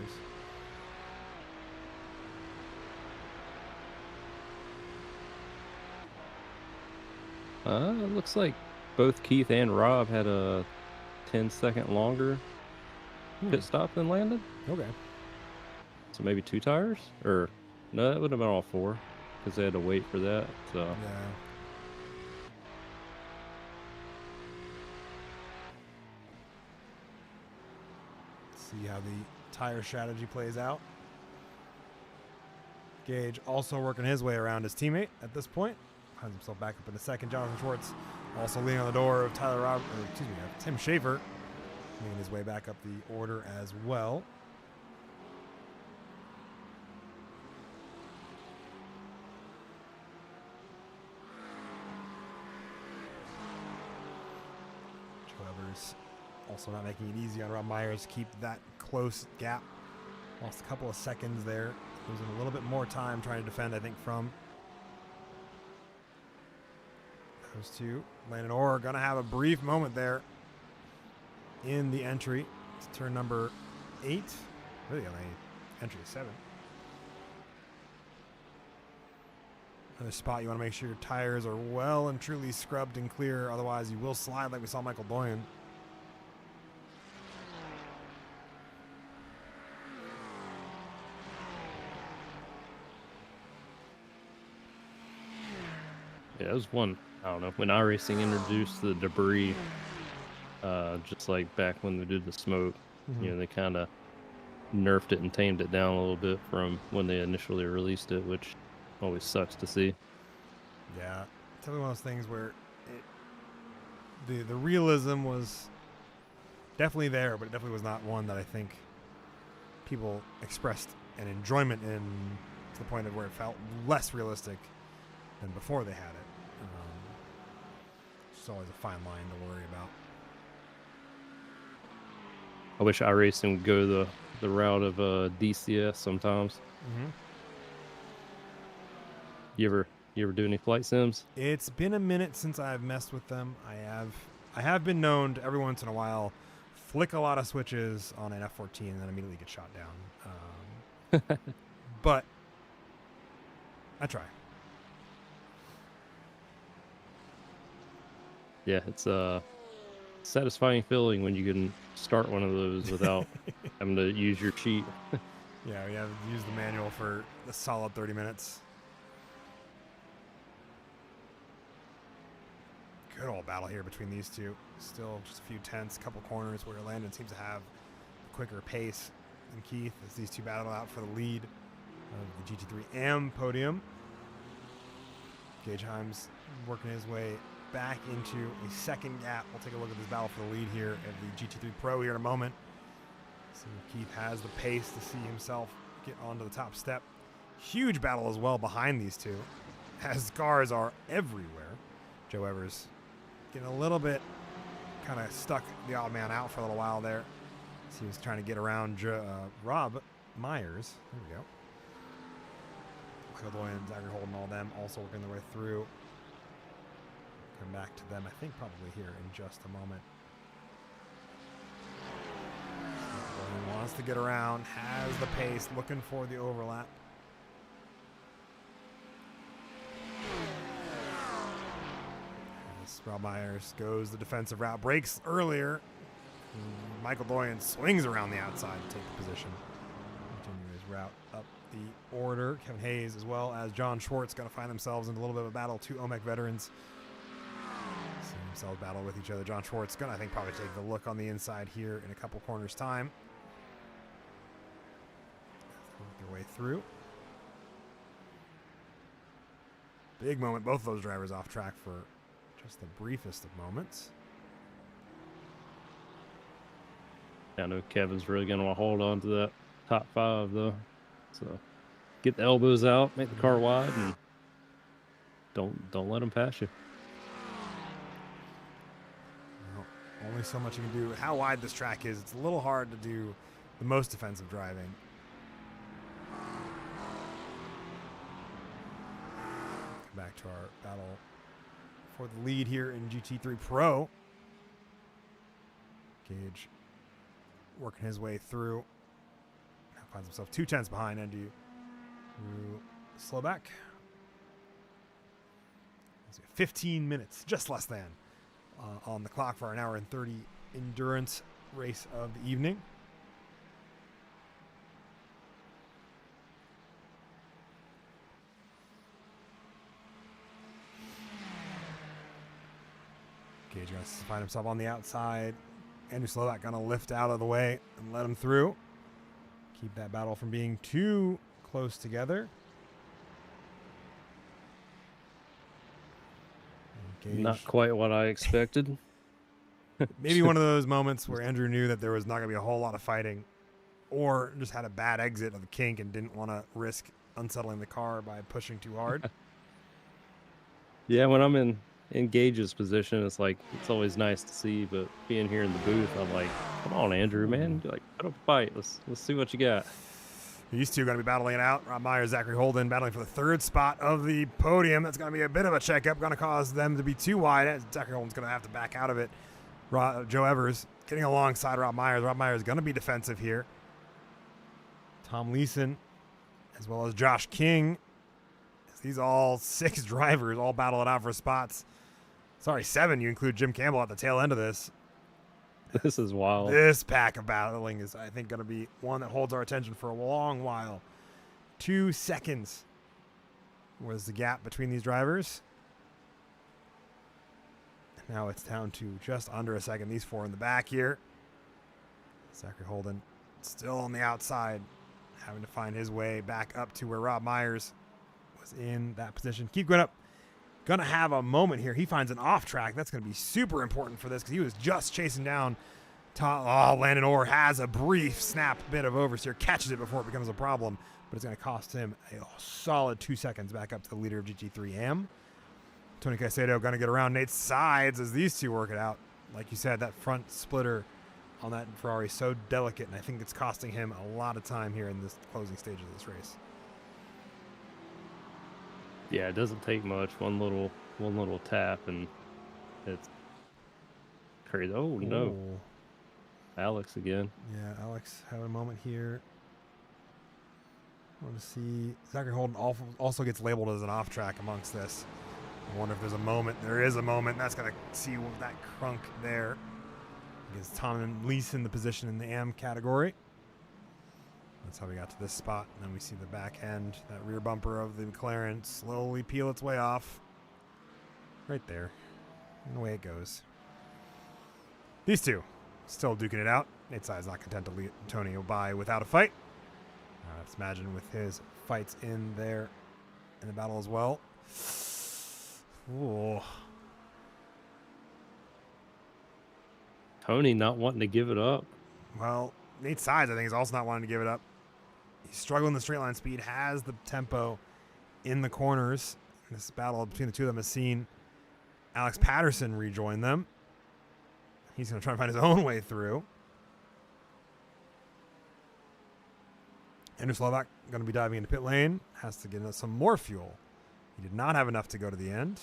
It looks like both Keith and Rob had a 10-second longer pit stop than Landon. Okay. So maybe 2 tires? Or, no, that would have been all 4 because they had to wait for that. So, Yeah. See how the tire strategy plays out. Gage also working his way around his teammate at this point. Finds himself back up in a second. Jonathan Schwartz also leaning on the door of Tim Schaefer, making his way back up the order as well. However's also not making it easy on Rob Myers to keep that close gap. Lost a couple of seconds there. Losing a little bit more time trying to defend, I think, from those two. Landon Orr going to have a brief moment there in the entry. It's turn number 8. Really only entry 7. Another spot you want to make sure your tires are well and truly scrubbed and clear. Otherwise, you will slide like we saw Michael Doyen. yeah, that was one, I don't know, when iRacing introduced the debris, just like back when they did the smoke, you know, they kind of nerfed it and tamed it down a little bit from when they initially released it, which always sucks to see. Yeah, it's definitely one of those things where the realism was definitely there, but it definitely was not one that I think people expressed an enjoyment in to the point of where it felt less realistic than before they had it. It's always a fine line to worry about. I wish iRacing would go the route of DCS sometimes. You You ever do any flight sims? It's been a minute since I've messed with them. I have been known to every once in a while flick a lot of switches on an F-14 and then immediately get shot down. But I try. Yeah, it's a satisfying feeling when you can start one of those without having to use your cheat. Yeah, we have used the manual for a solid 30 minutes. Good old battle here between these two. Still just a few tenths, couple corners where Landon seems to have a quicker pace than Keith as these two battle out for the lead of the GT3M podium. Gage Himes working his way back into a second gap. We'll take a look at this battle for the lead here at the GT3 Pro here in a moment. See if Keith has the pace to see himself get onto the top step. Huge battle as well behind these two, as cars are everywhere. Joe Evers getting a little bit kind of stuck the odd man out for a little while there. So he was trying to get around Rob Myers. There we go. Michael Doyle and Zachary Holden, all them also working their way through. Come back to them, I think, probably here in just a moment. Doyle wants to get around, has the pace, looking for the overlap. As Rob Myers goes the defensive route, breaks earlier. Michael Doyen swings around the outside to take the position. Continue his route up the order. Kevin Hayes as well as John Schwartz going to find themselves in a little bit of a battle. Two OMEC veterans seeing themselves battle with each other. John Schwartz going to, I think, probably take the look on the inside here in a couple corners time. Work their way through. Big moment. Both of those drivers off track for just the briefest of moments. I know Kevin's really going to hold on to that top five, though. So get the elbows out, make the car wide, and don't let them pass you. Well, only so much you can do. How wide this track is, it's a little hard to do the most defensive driving. Come back to our battle for the lead here in GT3 Pro. Gage working his way through. Now finds himself 2 tenths behind Andrew Slowback. 15 minutes, just less than, on the clock for an hour and 30 endurance race of the evening. Gage going to find himself on the outside. Andrew Slovak going to lift out of the way and let him through. Keep that battle from being too close together. Not quite what I expected. Maybe one of those moments where Andrew knew that there was not going to be a whole lot of fighting, or just had a bad exit of the kink and didn't want to risk unsettling the car by pushing too hard. Yeah, when I'm in Gage's position, it's like, it's always nice to see, but being here in the booth, I'm like, come on, Andrew, man, like, put up a fight. Let's see what you got. These two are going to be battling it out. Rob Myers, Zachary Holden battling for the 3rd spot of the podium. That's going to be a bit of a checkup, going to cause them to be too wide. Zachary Holden's going to have to back out of it. Joe Evers getting alongside Rob Myers. Rob Myers is going to be defensive here. Tom Leeson, as well as Josh King. These all 6 drivers all battle it out for spots. Sorry, 7. You include Jim Campbell at the tail end of this. This is wild. This pack of battling is, I think, going to be one that holds our attention for a long while. 2 seconds was the gap between these drivers. Now it's down to just under a second. These 4 in the back here. Zachary Holden still on the outside, having to find his way back up to where Rob Myers was in that position. Keep going up. Going to have a moment here. He finds an off track. That's going to be super important for this because he was just chasing down Landon Orr. Has a brief snap bit of oversteer, catches it before it becomes a problem, but it's going to cost him a solid 2 seconds back up to the leader of GT3M. Tony Caicedo going to get around Nate's sides as these two work it out. Like you said, that front splitter on that Ferrari is so delicate, and I think it's costing him a lot of time here in this closing stage of this race. Yeah, it doesn't take much. One little tap, and it's crazy. Oh no, Ooh. Alex again. Yeah, Alex having a moment here. I want to see. Zachary Holden also gets labeled as an off track amongst this. I wonder if there's a moment. There is a moment. That's going to see that crunk there. Gives Tom and Leeson the position in the AM category. That's how we got to this spot. And then we see the back end, that rear bumper of the McLaren slowly peel its way off. Right there. And away it goes. These two still duking it out. Nate Sai's not content to leave Antonio by without a fight. Let's imagine with his fights in there in the battle as well. Ooh. Tony not wanting to give it up. Well, Nate Sides, I think, is also not wanting to give it up. He's struggling the straight line speed, has the tempo in the corners. This battle between the two of them has seen Alex Patterson rejoin them. He's going to try and find his own way through. Andrew Slovak going to be diving into pit lane. Has to get some more fuel. He did not have enough to go to the end.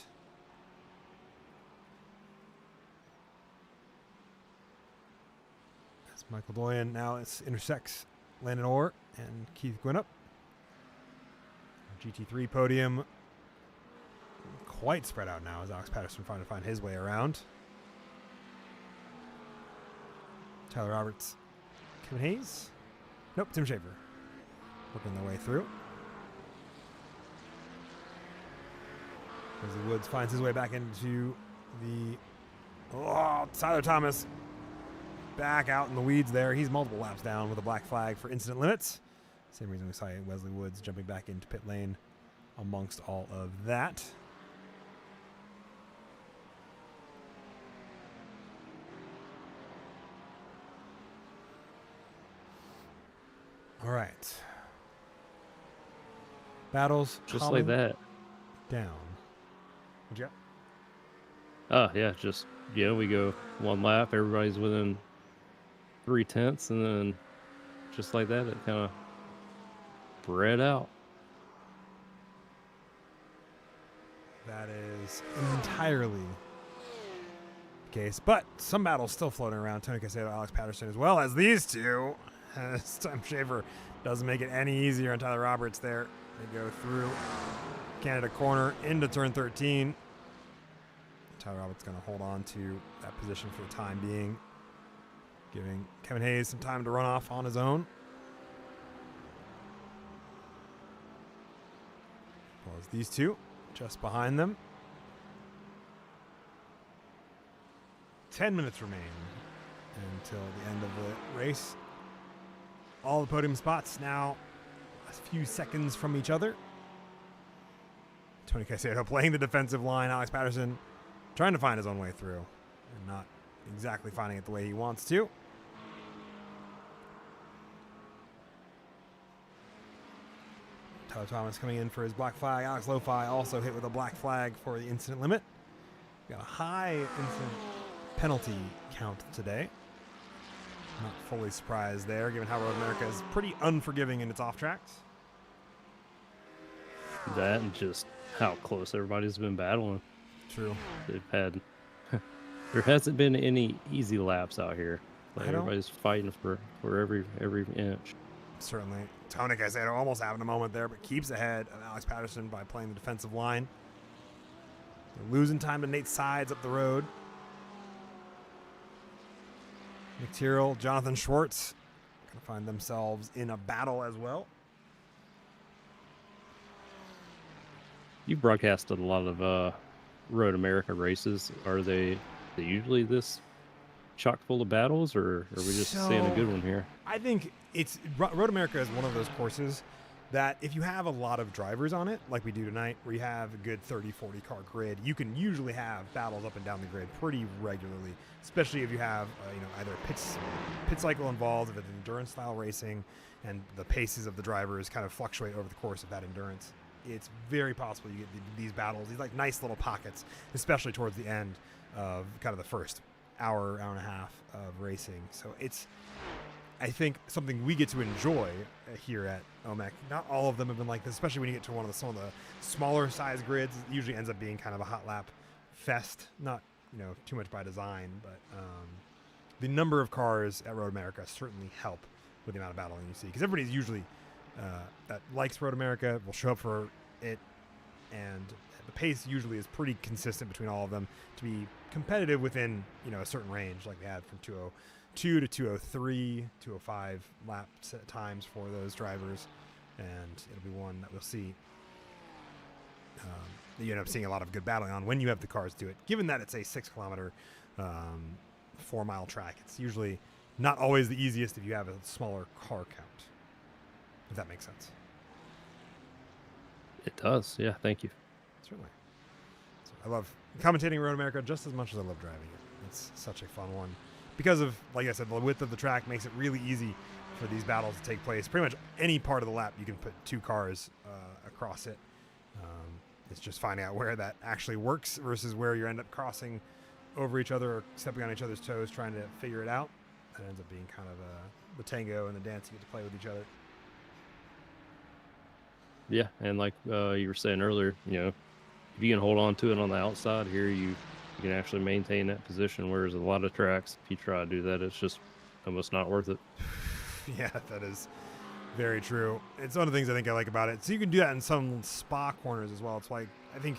As Michael Doyen now intersects Landon Orr and Keith Gwinnett. GT3 podium quite spread out now as Alex Patterson trying to find his way around. Tyler Roberts, Kevin Hayes. Nope, Tim Schaefer. Working their way through. Wesley Woods finds his way back into the... Oh, Tyler Thomas back out in the weeds there. He's multiple laps down with a black flag for incident limits. Same reason we saw Wesley Woods jumping back into pit lane amongst all of that. All right. Battles Just like that. down. What you got? Oh, yeah, just, we go one lap. Everybody's within 3/10, and then just like that, it kind of spread out. That is entirely the case. But some battles still floating around. Tony Caicedo, Alex Patterson, as well as these two. As Tim Schaefer doesn't make it any easier on Tyler Roberts there. They go through Canada corner into turn 13. Tyler Roberts going to hold on to that position for the time being, giving Kevin Hayes some time to run off on his own. As well as these two just behind them. 10 minutes remain until the end of the race. All the podium spots now a few seconds from each other. Tony Caicedo playing the defensive line. Alex Patterson trying to find his own way through and not exactly finding it the way he wants to. Tyler Thomas coming in for his black flag. Alex Lofi also hit with a black flag for the incident limit. Got a high incident penalty count today. Not fully surprised there, given how Road America is pretty unforgiving in its off tracks. That and just how close everybody's been battling. True. They've had there hasn't been any easy laps out here. Like everybody's fighting for every inch. Certainly. Tony Caicedo almost having a moment there, but keeps ahead of Alex Patterson by playing the defensive line. They're losing time to Nate Sides up the road. Nick Tyrrell, Jonathan Schwartz going to find themselves in a battle as well. You broadcasted a lot of Road America races. Are they usually this chock full of battles, or are we just seeing a good one here? I think it's Road America is one of those courses that if you have a lot of drivers on it, like we do tonight, where you have a good 30, 40 car grid, you can usually have battles up and down the grid pretty regularly, especially if you have either a pit cycle involved, if it's endurance style racing, and the paces of the drivers kind of fluctuate over the course of that endurance. It's very possible you get these battles, these like nice little pockets, especially towards the end of kind of the first hour and a half of racing. So it's I think something we get to enjoy here at OMEC. Not all of them have been like this, especially when you get to some of the smaller size grids. It usually ends up being kind of a hot lap fest, not too much by design, but the number of cars at Road America certainly help with the amount of battling you see, because everybody's usually that likes Road America will show up for it, and the pace usually is pretty consistent between all of them to be competitive within a certain range, like they had from 202 to 203, 205 lap times for those drivers, and it'll be one that we'll see. That you end up seeing a lot of good battling on when you have the cars do it. Given that it's a 6 kilometer, 4 mile track, it's usually not always the easiest if you have a smaller car count. If that makes sense. It does. Yeah. Thank you. Certainly. So I love commentating Road America just as much as I love driving it. It's such a fun one because of, like I said, the width of the track makes it really easy for these battles to take place. Pretty much any part of the lap you can put 2 cars across it. It's just finding out where that actually works versus where you end up crossing over each other or stepping on each other's toes trying to figure it out. That ends up being kind of the tango and the dance you get to play with each other. Yeah, and like you were saying earlier, if you can hold on to it on the outside here, you can actually maintain that position. Whereas a lot of tracks, if you try to do that, it's just almost not worth it. Yeah, that is very true. It's one of the things I think I like about it. So you can do that in some Spa corners as well. It's like I think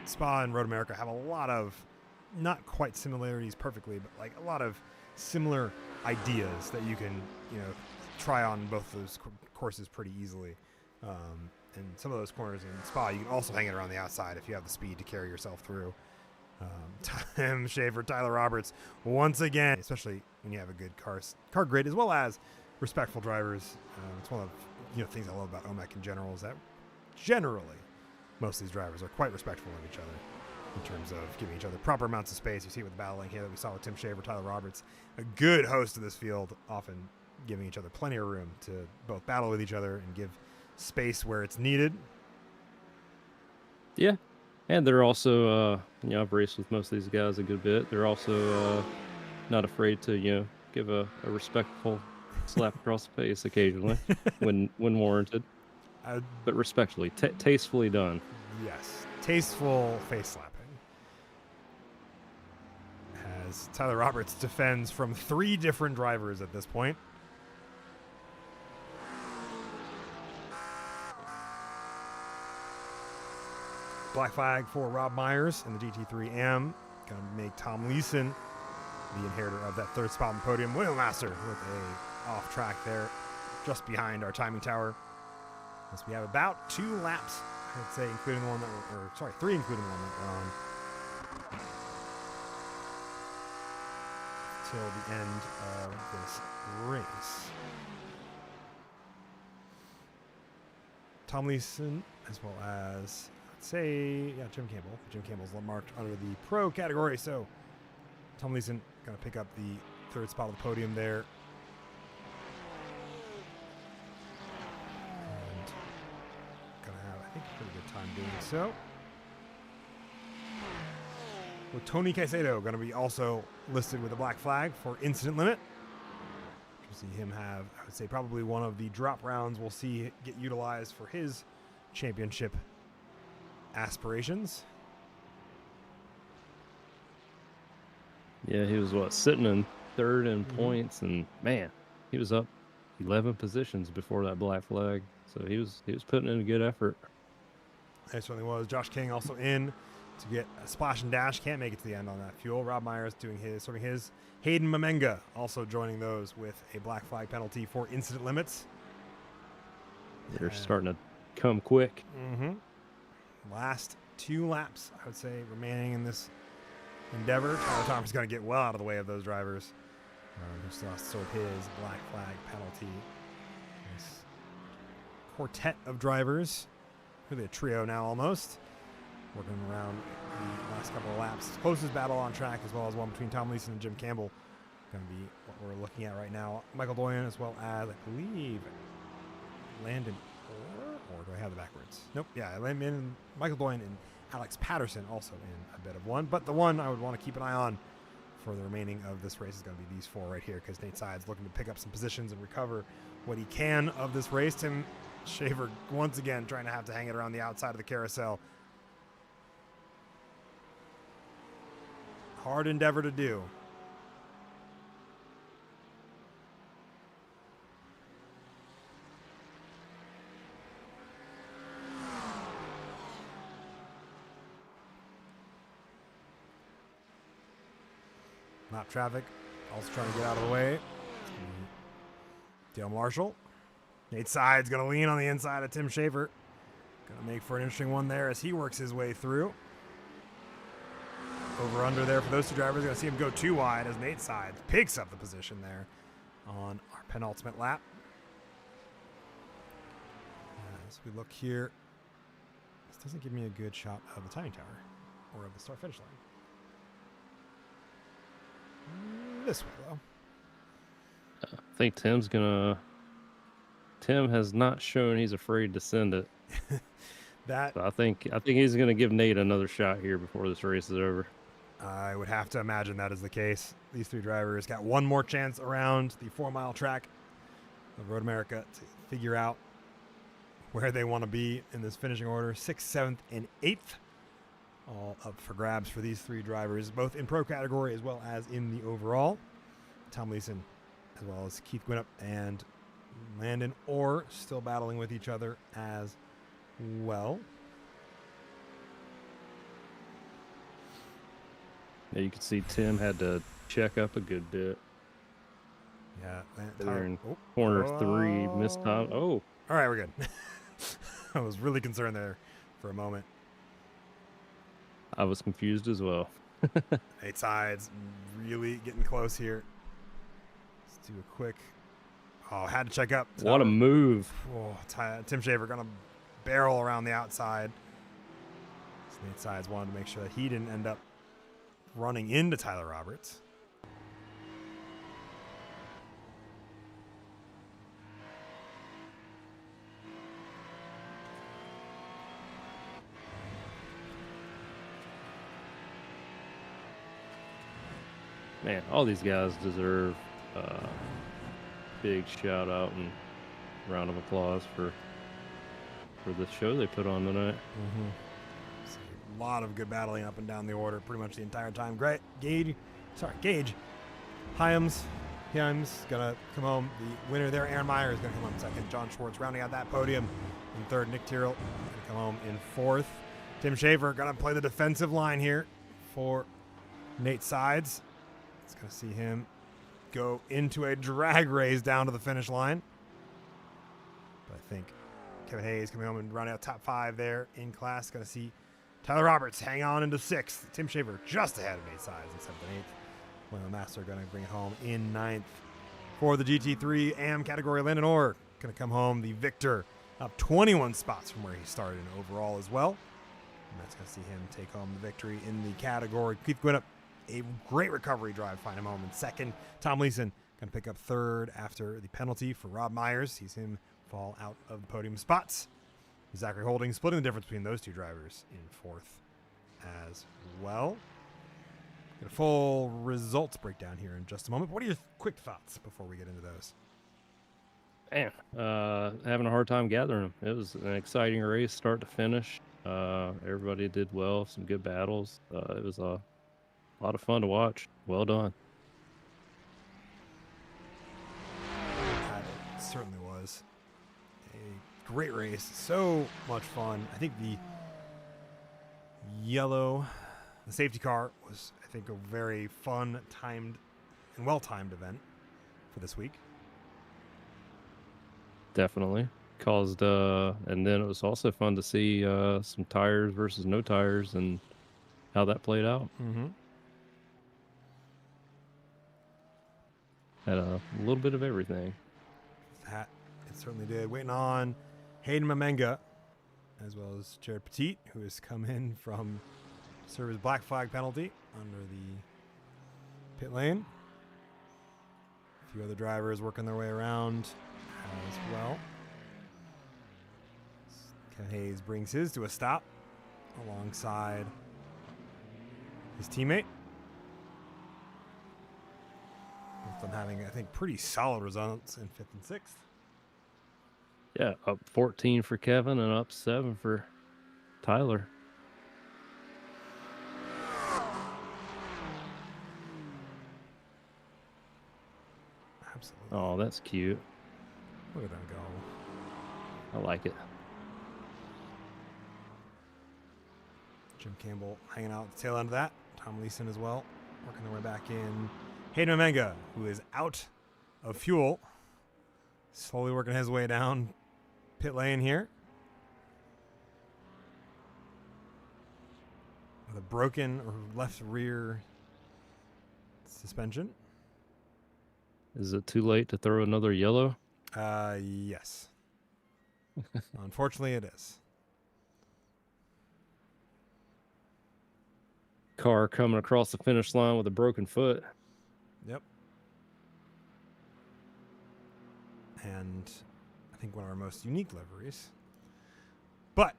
Spa and Road America have a lot of, not quite similarities perfectly, but like a lot of similar ideas that you can try on both those courses pretty easily. And some of those corners in Spa, you can also hang it around the outside if you have the speed to carry yourself through. Tim Schaefer, Tyler Roberts, once again, especially when you have a good car grid as well as respectful drivers. It's one of the things I love about OMEC in general is that generally most of these drivers are quite respectful of each other in terms of giving each other proper amounts of space. You see with the battling here that we saw with Tim Schaefer, Tyler Roberts, a good host of this field, often giving each other plenty of room to both battle with each other and give space where it's needed. Yeah, and they're also, I've raced with most of these guys a good bit. They're also not afraid to, give a respectful slap across the face occasionally when warranted, but respectfully, tastefully done. Yes, tasteful face slapping. As Tyler Roberts defends from 3 different drivers at this point. Black flag for Rob Myers in the GT3M. Going to make Tom Leeson the inheritor of that 3rd spot on the podium. William Master with a off track there, just behind our timing tower. As we have about 2 laps, I'd say, including the one that we're, 3 including the one that we're on, till the end of this race. Tom Leeson, as well as Jim Campbell. Jim Campbell's marked under the pro category, so Tom Leeson going to pick up the 3rd spot on the podium there. And going to have, I think, a pretty good time doing so. With Tony Caicedo going to be also listed with a black flag for incident limit. We'll see him have, I would say, probably one of the drop rounds we'll see get utilized for his championship aspirations. Yeah, he was sitting in 3rd in points, and man, he was up 11 positions before that black flag. So he was putting in a good effort. It certainly was. Josh King also in to get a splash and dash. Can't make it to the end on that fuel. Rob Myers doing his. Hayden Mamenga also joining those with a black flag penalty for incident limits. They're starting to come quick. Mm-hmm. Last 2 laps, I would say, remaining in this endeavor. Tyler Thomas going to get well out of the way of those drivers. Who still has to serve his black flag penalty. This quartet of drivers, really a trio now almost, working around the last couple of laps. Closest battle on track, as well as one between Tom Leeson and Jim Campbell, going to be what we're looking at right now. Michael Doyen, as well as, I believe, Landon or do I have it backwards? Nope. Yeah, Michael Doyen and Alex Patterson also in a bit of one. But the one I would want to keep an eye on for the remaining of this race is going to be these four right here, because Nate Side's looking to pick up some positions and recover what he can of this race. Tim Shaver once again trying to have to hang it around the outside of the carousel. Hard endeavor to do. Lap traffic also trying to get out of the way. Dale Marshall. Nate Side's going to lean on the inside of Tim Shaver. Going to make for an interesting one there as he works his way through. Over under there for those two drivers. Going to see him go too wide as Nate Sides picks up the position there on our penultimate lap. As we look here, this doesn't give me a good shot of the timing tower or of the start finish line. This way, though. I think Tim has not shown he's afraid to send it. So I think he's gonna give Nate another shot here before this race is over. I would have to imagine that is the case. These three drivers got one more chance around the 4-mile track of Road America to figure out where they want to be in this finishing order. 6th, 7th, and 8th. All up for grabs for these three drivers, both in pro category as well as in the overall. Tom Leeson, as well as Keith Gwinnett and Landon Orr, still battling with each other as well. Yeah, you can see Tim had to check up a good bit. Yeah, They're in corner 3, missed time. Oh, all right, we're good. I was really concerned there for a moment. I was confused as well. 8 sides, really getting close here. Let's do a quick. Oh, had to check up. What a move. Oh, Tim Shaver going to barrel around the outside. Nate Sides wanted to make sure that he didn't end up running into Tyler Roberts. Man, all these guys deserve a big shout out and round of applause for the show they put on tonight. Mm-hmm. A lot of good battling up and down the order pretty much the entire time. Gage Hyams gonna come home. The winner there, Aaron Meyer, is gonna come home in second. John Schwartz rounding out that podium in third. Nick Tyrrell gonna come home in fourth. Tim Shaver gonna play the defensive line here for Nate Sides. It's gonna see him go into a drag race down to the finish line. But I think Kevin Hayes coming home and rounding out top 5 there in class. Gonna see Tyler Roberts hang on into 6th. Tim Shaver just ahead of Nate Sides in 7th and 8th. William Master going to bring it home in 9th. For the GT3 AM category, Landon Orr going to come home the victor, up 21 spots from where he started in overall as well. And that's going to see him take home the victory in the category. Keith Gwinnett, a great recovery drive, find him home in 2nd. Tom Leeson going to pick up 3rd after the penalty for Rob Myers. Sees him fall out of the podium spots. Zachary Holding splitting the difference between those two drivers in 4th as well. Get a full results breakdown here in just a moment. What are your quick thoughts before we get into those? Man, having a hard time gathering them. It was an exciting race, start to finish. Everybody did well, some good battles. It was a lot of fun to watch. Well done. It certainly was a great race. So much fun. I think the safety car was, I think, a very fun, timed, and well-timed event for this week. Definitely caused, and then it was also fun to see some tires versus no tires and how that played out. Mm-hmm. Had a little bit of everything. That it certainly did. Waiting on Hayden Mamenga, as well as Jared Petit, who has come in from serve his black flag penalty under the pit lane. A few other drivers working their way around as well. Kevin Hayes brings his to a stop alongside his teammate. having, I think, pretty solid results in 5th and 6th. Yeah, up 14 for Kevin and up 7 for Tyler. Absolutely. Oh, that's cute. Look at them go. I like it. Jim Campbell hanging out at the tail end of that. Tom Leeson as well, working their way back in. Hayden Mamenga, who is out of fuel, slowly working his way down pit lane here. With a broken left rear suspension. Is it too late to throw another yellow? Yes. Unfortunately, it is. Car coming across the finish line with a broken foot. Yep. And I think one of our most unique liveries. But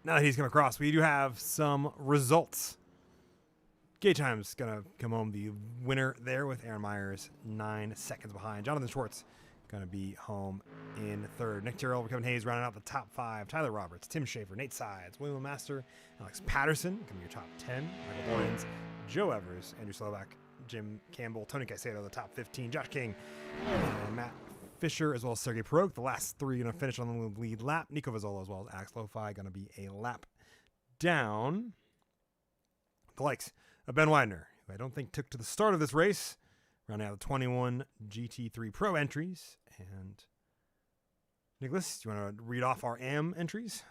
now that he's come across, we do have some results. Gate time's going to come home the winner there with Aaron Myers 9 seconds behind. Jonathan Schwartz going to be home in 3rd. Nick Tyrrell, Kevin Hayes rounding out the top 5. Tyler Roberts, Tim Schaefer, Nate Sides, William Master, Alex Patterson going to be your top 10. Michael Boyens, Joe Evers, Andrew Slovak, Jim Campbell, Tony Caicedo, the top 15. Josh King, and Matt Fisher, as well as Sergey Perot. The last 3 going to finish on the lead lap. Nico Vizzola, as well as Alex Lo-Fi, going to be a lap down. The likes of Ben Widener, who I don't think took to the start of this race, rounding out the 21 GT3 Pro entries. And Nicholas, do you want to read off our AM entries?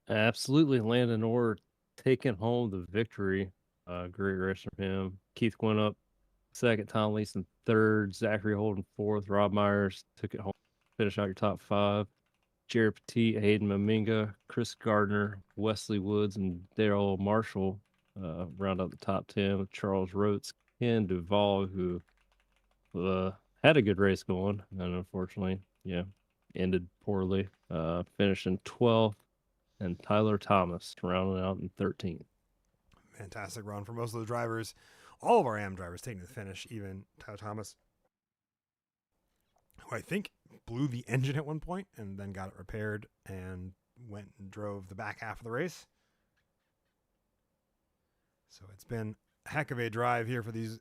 Absolutely. Landon Orr taking home the victory. Great race from him. Keith went up 2nd, Tom Leeson 3rd, Zachary Holden 4th, Rob Myers took it home, finish out your top 5. Jared Petit, Hayden Mamenga, Chris Gardner, Wesley Woods, and Daryl Marshall round out the top 10 with Charles Rotes, Ken Duvall, who had a good race going, and unfortunately, ended poorly, finishing 12th, and Tyler Thomas rounding out in 13th. Fantastic run for most of the drivers. All of our AM drivers taking to the finish, even Tyler Thomas, who I think blew the engine at one point and then got it repaired and went and drove the back half of the race. So it's been a heck of a drive here for these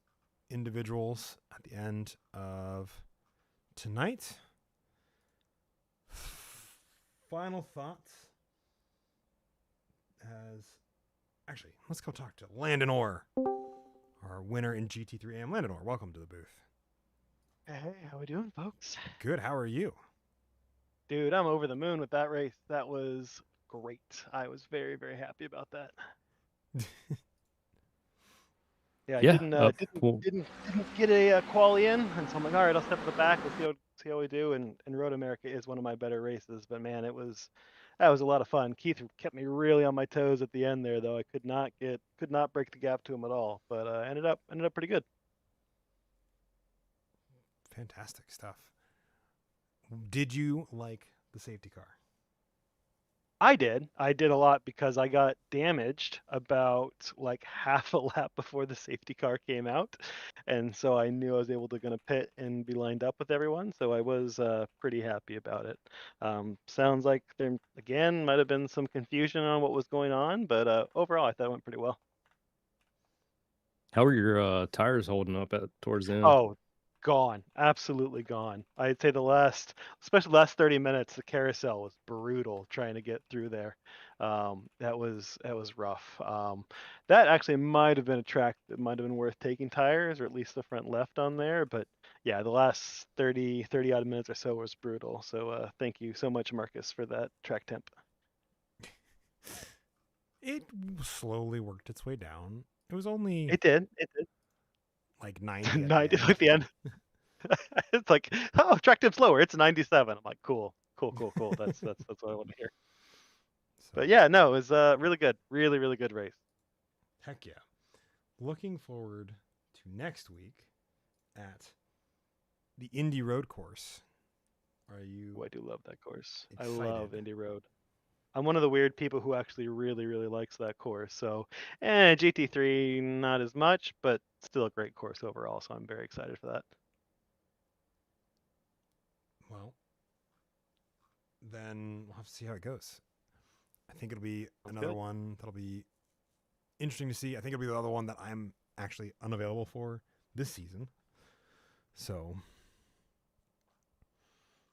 individuals at the end of tonight. Final thoughts. Actually, let's go talk to Landon Orr, our winner in GT3 AM. Landon Orr, welcome to the booth. Hey, how we doing, folks? Good. How are you? Dude, I'm over the moon with that race. That was great. I was very, very happy about that. Yeah, I didn't get a quali in, and so I'm like, all right, I'll step to the back. Let's see how we do. And Road America is one of my better races, but man, that was a lot of fun. Keith kept me really on my toes at the end there, though. I could not break the gap to him at all, but ended up pretty good. Fantastic stuff. Did you like the safety car? I did a lot because I got damaged about like half a lap before the safety car came out, and so I knew I was able to gonna pit and be lined up with everyone, so I was pretty happy about it. Sounds like there again might have been some confusion on what was going on, but overall I thought it went pretty well. How were your tires holding up towards the end? Oh, gone, absolutely gone. I'd say especially the last 30 minutes, the carousel was brutal trying to get through there. That was rough. That actually might have been a track that might have been worth taking tires, or at least the front left on there. But yeah, the last 30 odd minutes or so was brutal. So thank you so much, Marcus, for that track temp. It slowly worked its way down. It was only... It did. Like 90. 90 at the end. It's like, oh, track temp's lower. It's 97. I'm like, cool. That's what I want to hear. So, But yeah, no, it was really good. Really, really good race. Heck yeah. Looking forward to next week at the Indy Road course. Are you... I do love that course. excited? I love Indy Road. I'm one of the weird people who actually really, really likes that course. So, GT3 not as much, but still a great course overall. So I'm very excited for that. Well, then we'll have to see how it goes. I think it'll be another good. one that'll be interesting to see. I think it'll be the other one that I'm actually unavailable for this season. So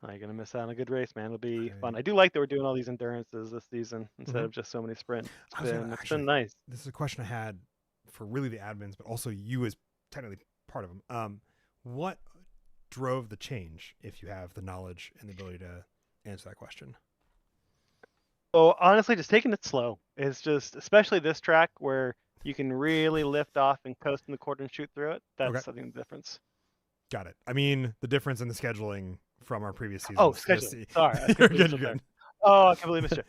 You're gonna miss out on a good race, man. It'll be fun. I do like that we're doing all these endurances this season instead of just so many sprints. It's been nice. This is a question I had for really the admins, but also you as technically part of them. What drove the change, if you have the knowledge and the ability to answer that question? Well, honestly, just taking it slow. It's just, especially this track where you can really lift off and coast in the corner and shoot through it. That's, I think, the difference. Got it. I mean, the difference in the scheduling from our previous seasons. Oh, scheduling. Sorry. You're good. Oh, I completely missed you.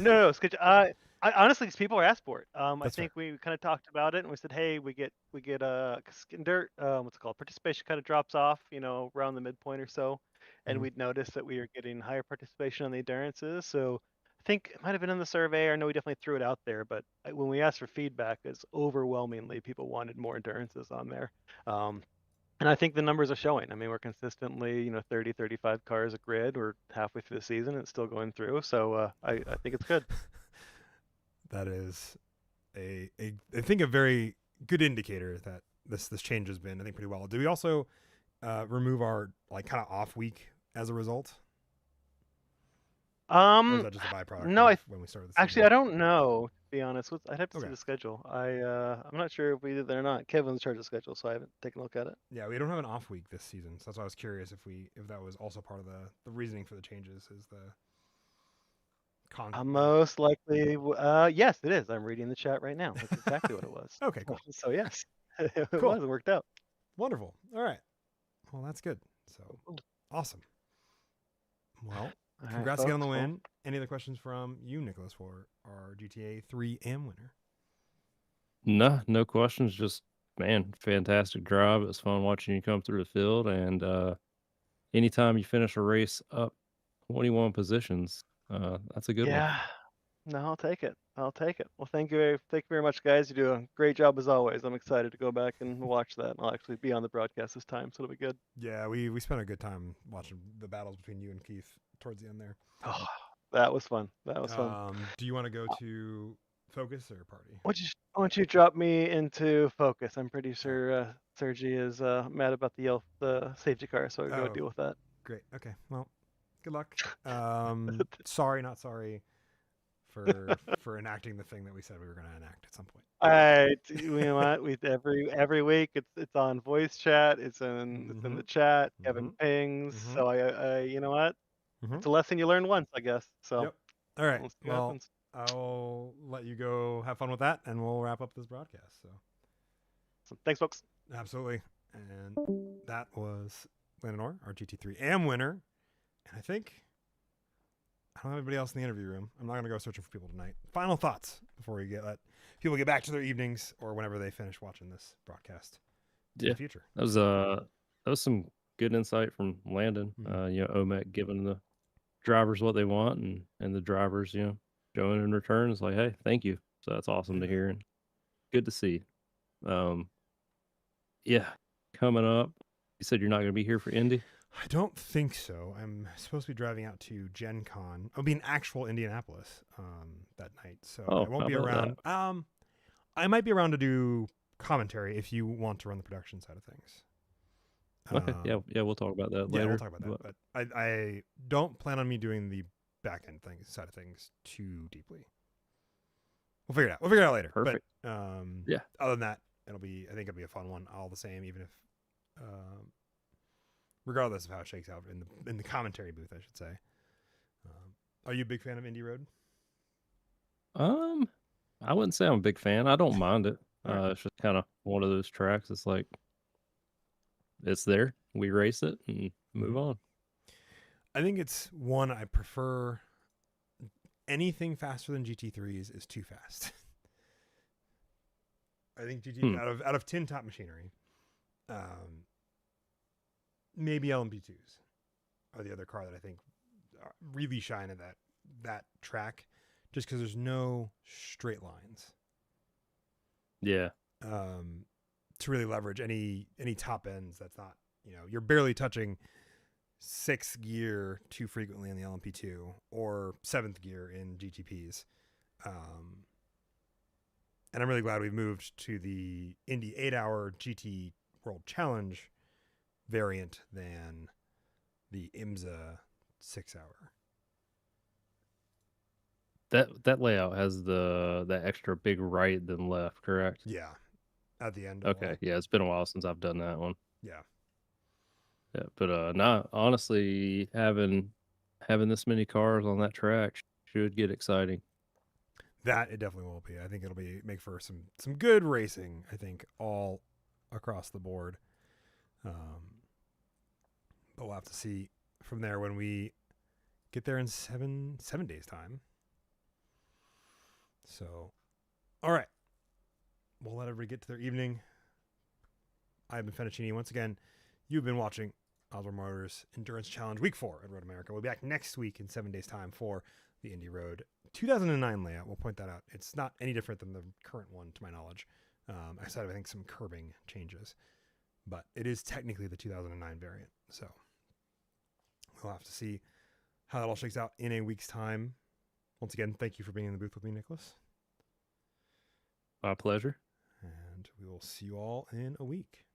No, schedule. I honestly, these people are asked for it. I think we kind of talked about it and we said, hey, we get dirt. What's it called? Participation kind of drops off, around the midpoint or so, and we'd noticed that we were getting higher participation on the endurances. So I think it might have been in the survey. I know we definitely threw it out there, but when we asked for feedback, it's overwhelmingly people wanted more endurances on there. And I think the numbers are showing. I mean, we're consistently, 30, 35 cars a grid. We're halfway through the season. And it's still going through. So I think it's good. That is I think a very good indicator that this change has been, I think, pretty well. Do we also remove our kind of off week as a result? Or is that just a byproduct? No, when we started the season? actually, I don't know. To be honest, I'd have to see the schedule. I'm not sure if we did that or not. Kevin's in charge of the schedule, so I haven't taken a look at it. Yeah, we don't have an off week this season, so that's why I was curious if that was also part of the reasoning for the changes. Is the most likely, yes, it is. I'm reading the chat right now. That's exactly what it was. Okay, cool. So yes, it was. It worked out. Wonderful. All right. Well, that's good. So awesome. Well, congrats again on the win. Any other questions from you, Nicholas, for our GTA 3 AM winner? No questions. Just, man, fantastic drive. It was fun watching you come through the field. And anytime you finish a race up 21 positions, that's a good one. Yeah. No, I'll take it. Well, thank you very much, guys. You do a great job as always. I'm excited to go back and watch that. I'll actually be on the broadcast this time, so it'll be good. Yeah, we spent a good time watching the battles between you and Keith towards the end there. Oh, that was fun. Fun. Do you want to go to Focus or Party? Why don't you drop me into Focus? I'm pretty sure Sergi is mad about the safety car, so I'll go deal with that. Great. Okay. Well, good luck. Sorry, not sorry for enacting the thing that we said we were going to enact at some point. You know what? Every week it's on voice chat. It's in the chat. Kevin pings. So I you know what? It's a lesson you learn once, I guess. So. Yep. All right. Well, I'll let you go have fun with that, and we'll wrap up this broadcast. So thanks, folks. Absolutely. And that was Landon Orr, our GT3 AM winner. And I think I don't have anybody else in the interview room. I'm not going to go searching for people tonight. Final thoughts before we let people get back to their evenings or whenever they finish watching this broadcast. In the future. That was some good insight from Landon. OMEC giving the drivers what they want, and the drivers, showing in return is like, hey, thank you. So that's awesome to hear and good to see. Coming up, you said you're not going to be here for Indy? I don't think so. I'm supposed to be driving out to Gen Con. I'll be in actual Indianapolis that night, so I won't be around. I might be around to do commentary if you want to run the production side of things. Okay, yeah, we'll talk about that later. Yeah, we'll talk about that. But I don't plan on me doing the back end side of things too deeply. We'll figure it out. We'll figure it out later. Perfect. But, other than that, I think it'll be a fun one all the same, even if regardless of how it shakes out in the commentary booth, I should say. Are you a big fan of Indy Road? I wouldn't say I'm a big fan. I don't mind it. It's just kind of one of those tracks. It's like, it's there. We race it and move on. I think it's one I prefer. Anything faster than GT3s is too fast. I think out of tin top machinery, maybe LMP2s are the other car that I think really shine at that track, just because there's no straight lines. Yeah. To really leverage any top ends, that's not, you're barely touching sixth gear too frequently in the LMP2 or seventh gear in GTPs. And I'm really glad we've moved to the Indy 8-hour GT World Challenge variant than the IMSA 6-hour. That layout has that extra big right than left, correct? Yeah, at the end. Of Okay, all. yeah, it's been a while since I've done that one. Yeah. Yeah, but not honestly having this many cars on that track should get exciting. That it definitely will be. I think it'll make for some good racing. I think all across the board. But we'll have to see from there when we get there in seven days time. So, all right, we'll let everybody get to their evening. I've been Fettuccini once again. You've been watching Osborne Motors Endurance Challenge Week 4 at Road America. We'll be back next week in 7 days time for the Indy Road 2009 layout. We'll point that out. It's not any different than the current one, to my knowledge. Outside of, I think, some curbing changes. But it is technically the 2009 variant. So we'll have to see how that all shakes out in a week's time. Once again, thank you for being in the booth with me, Nicholas. My pleasure. And we will see you all in a week.